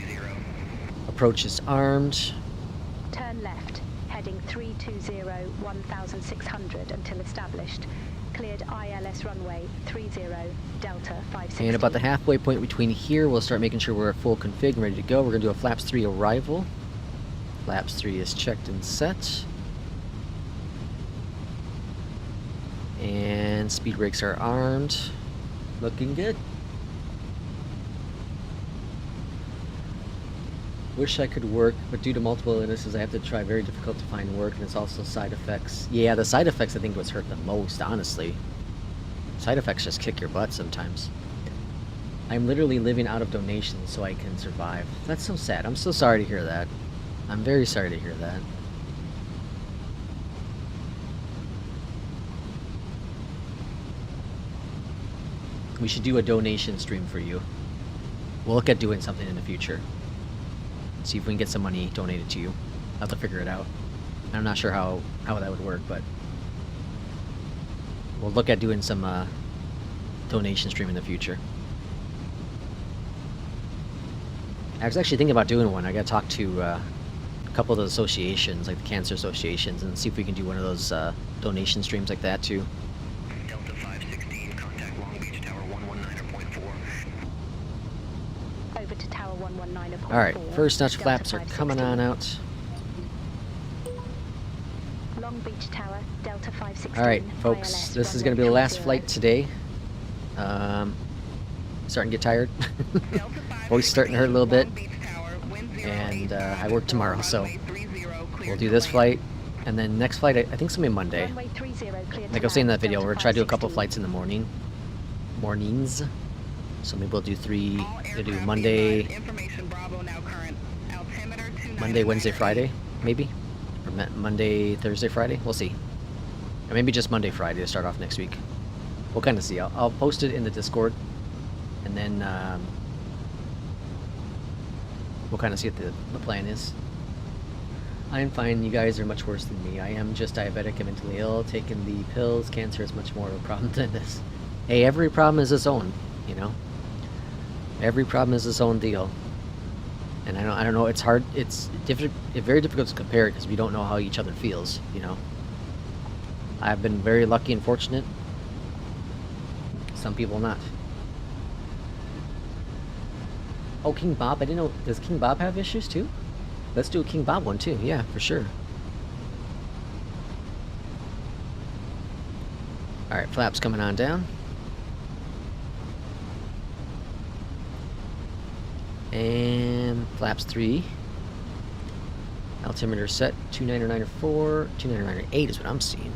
Approach is armed. Turn left, heading 320 1,600 until established. Cleared ILS runway 30 Delta 516. And about the halfway point between here, we'll start making sure we're at full config and ready to go. We're going to do a flaps 3 arrival. Flaps 3 is checked and set. And speed brakes are armed. Looking good. Wish I could work, but due to multiple illnesses, I have to try. Very difficult to find work, and it's also side effects. Yeah, the side effects I think what's hurt the most, honestly. Side effects just kick your butt sometimes. I'm literally living out of donations so I can survive. That's so sad. I'm so sorry to hear that. I'm very sorry to hear that. We should do a donation stream for you. We'll look at doing something in the future. See if we can get some money donated to you. I'll have to figure it out. I'm not sure how that would work, but we'll look at doing some donation stream in the future. I was actually thinking about doing one. I gotta talk to a couple of the associations, like the cancer associations, and see if we can do one of those donation streams like that too. Delta 516, contact Long Beach Tower 119.4. Over to Tower 119.4. Alright, first notch Delta flaps are 516. coming on out. Long Beach Tower, Delta 516. Alright, folks, ILS this is runway going to be the last 30. flight today. Starting to get tired. Voice starting to hurt a little bit. And I work tomorrow, so we'll do this flight. And then next flight, I think it's going to be Monday. Runway 30 cleared Like I to was saying in that land, video, Delta we're going to try to do a couple 516. flights in the mornings. So maybe we'll do we'll do Monday, Wednesday, Friday, maybe? Or Monday, Thursday, Friday? We'll see. Or maybe just Monday, Friday to start off next week. We'll kind of see. I'll post it in the Discord. And then we'll kind of see what the plan is. I am fine. You guys are much worse than me. I am just diabetic and mentally ill. Taking the pills, cancer is much more of a problem than this. Hey, every problem is its own, you know? Every problem is its own deal. And I don't know, it's hard, it's very difficult to compare because we don't know how each other feels, you know? I've been very lucky and fortunate. Some people not. Oh, King Bob, I didn't know, does King Bob have issues too? Let's do a King Bob one too. Yeah, for sure. All right, flaps coming on down. And flaps 3. Altimeter set 299.4, 299.8 is what I'm seeing.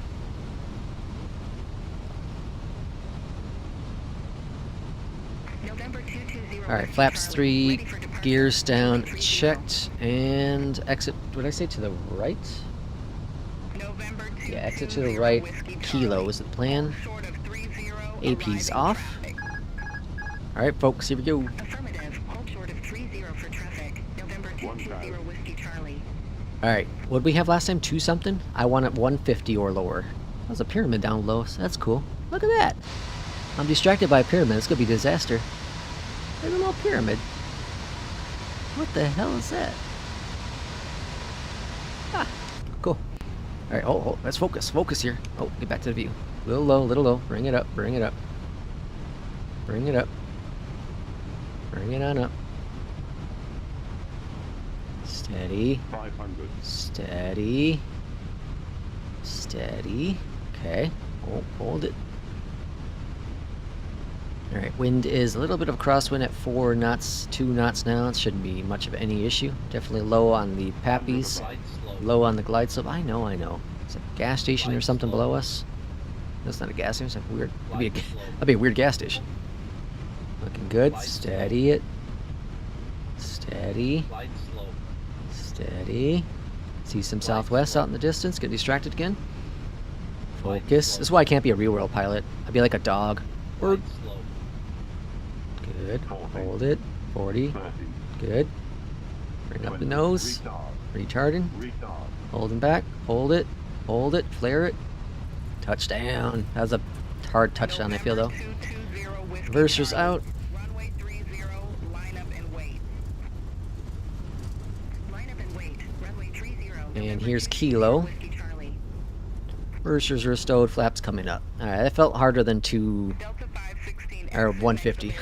All right, flaps 3, gears down, checked, and exit. What did I say, to the right? Yeah, exit to the right. Kilo is the plan. AP's off. All right, folks, here we go. All right, what did we have last time? 2 something? I want it 150 or lower. That was a pyramid down low, so that's cool. Look at that. I'm distracted by a pyramid. It's gonna be a disaster. There's a little pyramid. What the hell is that? Ah, cool. All right, oh, let's focus. Focus here. Oh, get back to the view. Little low, little low. Bring it up, bring it up. Bring it up. Bring it on up. Steady. 500. Steady. Steady. Okay. Oh, hold it. Alright, wind is a little bit of a crosswind at 4 knots, 2 knots now. It shouldn't be much of any issue. Definitely low on the Pappies. Low on the glide slope. I know. Is it a gas station or something below us? That's not a gas station. It's like weird. That'd be a weird gas station. Looking good. Steady it. Steady. Steady. See some southwest out in the distance. Get distracted again. Focus. This is why I can't be a real world pilot. I'd be like a dog. Bird. Good. Hold it. 40. Good. Bring up the nose. Retarding. Holding back. Hold it. Hold it. Flare it. Touchdown. That was a hard touchdown, I feel, though. Reversers out. And here's Kilo. Reversers are stowed. Flaps coming up. Alright, that felt harder than 150.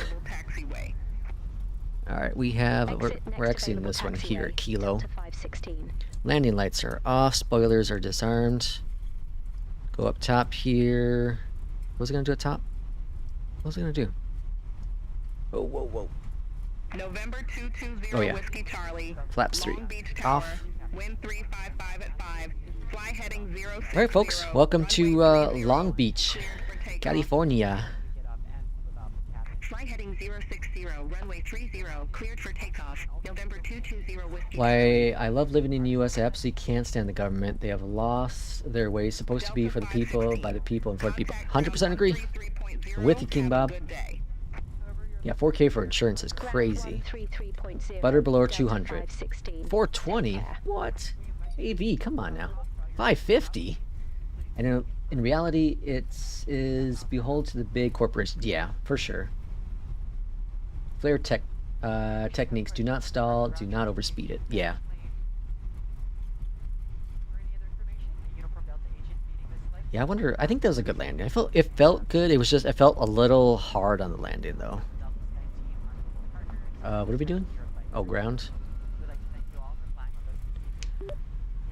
Alright, we have... We're exiting this one here at Kilo. Landing lights are off. Spoilers are disarmed. Go up top here. What was it going to do up top? What was it going to do? Whoa, whoa, whoa. November 220 Oh, yeah. Whiskey Charlie. Flaps 3. Long Beach Tower, Off. Wind 355 at 5. Fly heading 060. Alright, folks. Welcome to Long Beach, California. Fly heading 060, runway 30, cleared for takeoff. November 220 Whiskey. Why I love living in the U.S. I absolutely can't stand the government. They have lost their way. Supposed to be for the people, by the people, and for the people. 100% agree. I'm with you, King Bob. Yeah, 4K for insurance is crazy. Butter below 200. 420? What? AV, come on now. 550? And in reality, it is behold to the big corporations. Yeah, for sure. Flare techniques. Do not stall. Do not overspeed it. Yeah. Yeah, I wonder. I think that was a good landing. It felt good. It was just, it felt a little hard on the landing though. What are we doing? Oh, ground.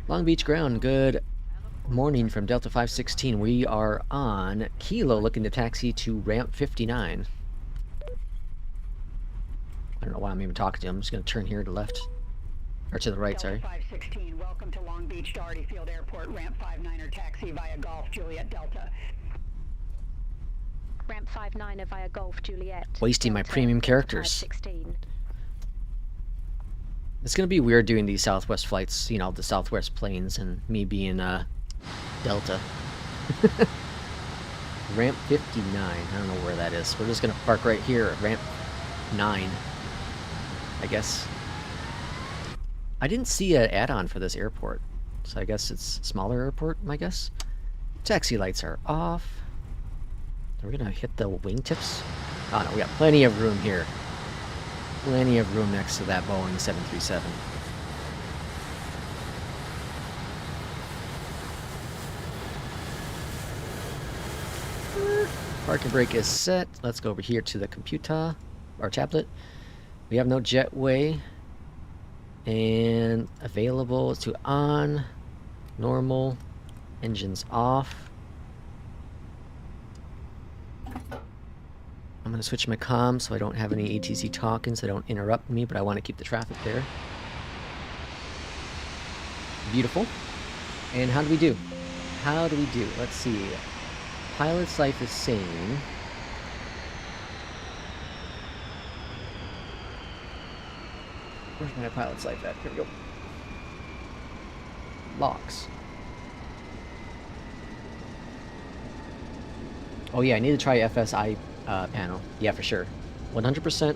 Long Beach ground. Good morning from Delta 516. We are on Kilo, looking to taxi to ramp 59. I don't know why I'm even talking to him. I'm just going to turn here to left. Or to the right, sorry. Delta 516, welcome to Long Beach Doherty Field Airport, ramp 59er taxi via Golf Juliet Delta. Ramp 59er via Golf Juliet. Wasting my Delta, premium Delta characters. 516. It's going to be weird doing these Southwest flights, you know, the Southwest planes, and me being Delta. Ramp 59. I don't know where that is. We're just going to park right here at ramp 9, I guess. I didn't see an add-on for this airport, so I guess it's a smaller airport, I guess. Taxi lights are off. Are we going to hit the wingtips? Oh no, we got plenty of room here. Plenty of room next to that Boeing 737. Parking brake is set. Let's go over here to the computer, our tablet. We have no jetway. And available to on, normal, engines off. I'm going to switch my comm so I don't have any ATC talking, so they don't interrupt me, but I want to keep the traffic there. Beautiful. And how do we do? How do we do? Let's see. Pilot's life is saying... Where's my pilot's life at? Here we go. Logs. Oh yeah, I need to try FSI panel. Yeah, for sure. 100%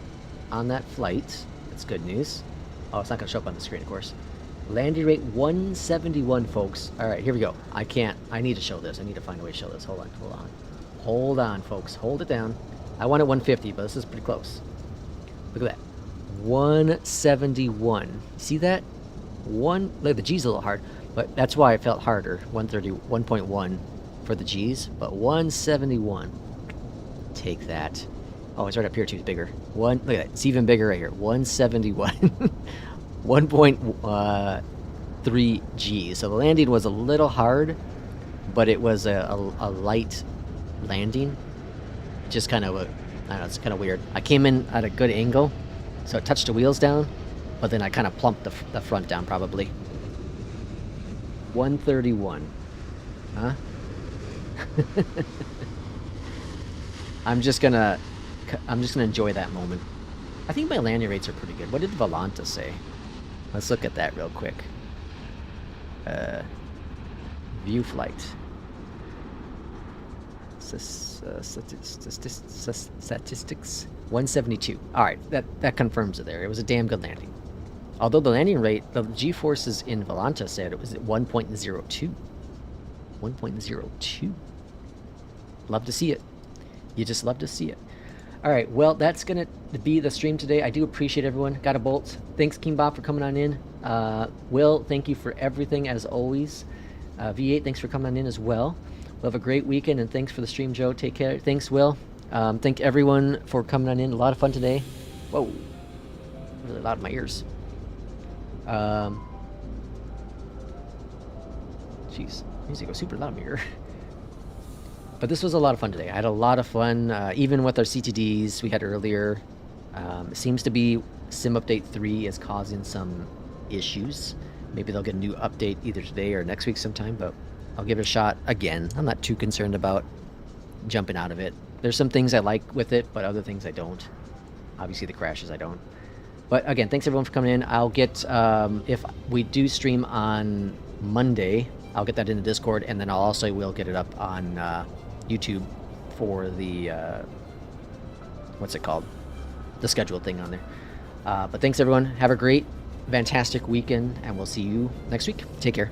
on that flight. That's good news. Oh, it's not going to show up on the screen, of course. Landing rate 171, folks. All right, here we go. I need to show this. I need to find a way to show this. Hold on, hold on. Hold on, folks. Hold it down. I wanted 150, but this is pretty close. Look at that. 171. See that? Look, the G's a little hard, but that's why it felt harder. 131.1 for the G's, but 171. Take that. Oh, it's right up here too. It's bigger. Look at that. It's even bigger right here. 171. 1.3 G. So the landing was a little hard, but it was a light landing. Just kind of I don't know. It's kind of weird. I came in at a good angle, so it touched the wheels down, but then I kind of plumped the front down probably. 131. Huh? I'm just gonna enjoy that moment. I think my landing rates are pretty good. What did Volanta say? Let's look at that real quick. View flight. Statistics. 172. All right, that confirms it there. It was a damn good landing. Although the landing rate, the G-forces in Volanta said it was at 1.02. 1.02. Love to see it. You just love to see it. All right, well, that's going to be the stream today. I do appreciate everyone. Got a bolt. Thanks, King-Bob, for coming on in. Will, thank you for everything, as always. V8, thanks for coming on in as well. We'll have a great weekend, and thanks for the stream, Joe. Take care. Thanks, Will. Thank everyone for coming on in. A lot of fun today. Whoa. Really loud in my ears. Jeez. Music was super loud in my ear. But this was a lot of fun today. I had a lot of fun, even with our CTDs we had earlier. It seems to be Sim Update 3 is causing some issues. Maybe they'll get a new update either today or next week sometime, but I'll give it a shot again. I'm not too concerned about jumping out of it. There's some things I like with it, but other things I don't. Obviously the crashes I don't. But again, thanks everyone for coming in. I'll get, if we do stream on Monday, I'll get that in the Discord, and then I'll also will get it up on YouTube for the, what's it called? The scheduled thing on there. But thanks everyone. Have a great, fantastic weekend, and we'll see you next week. Take care.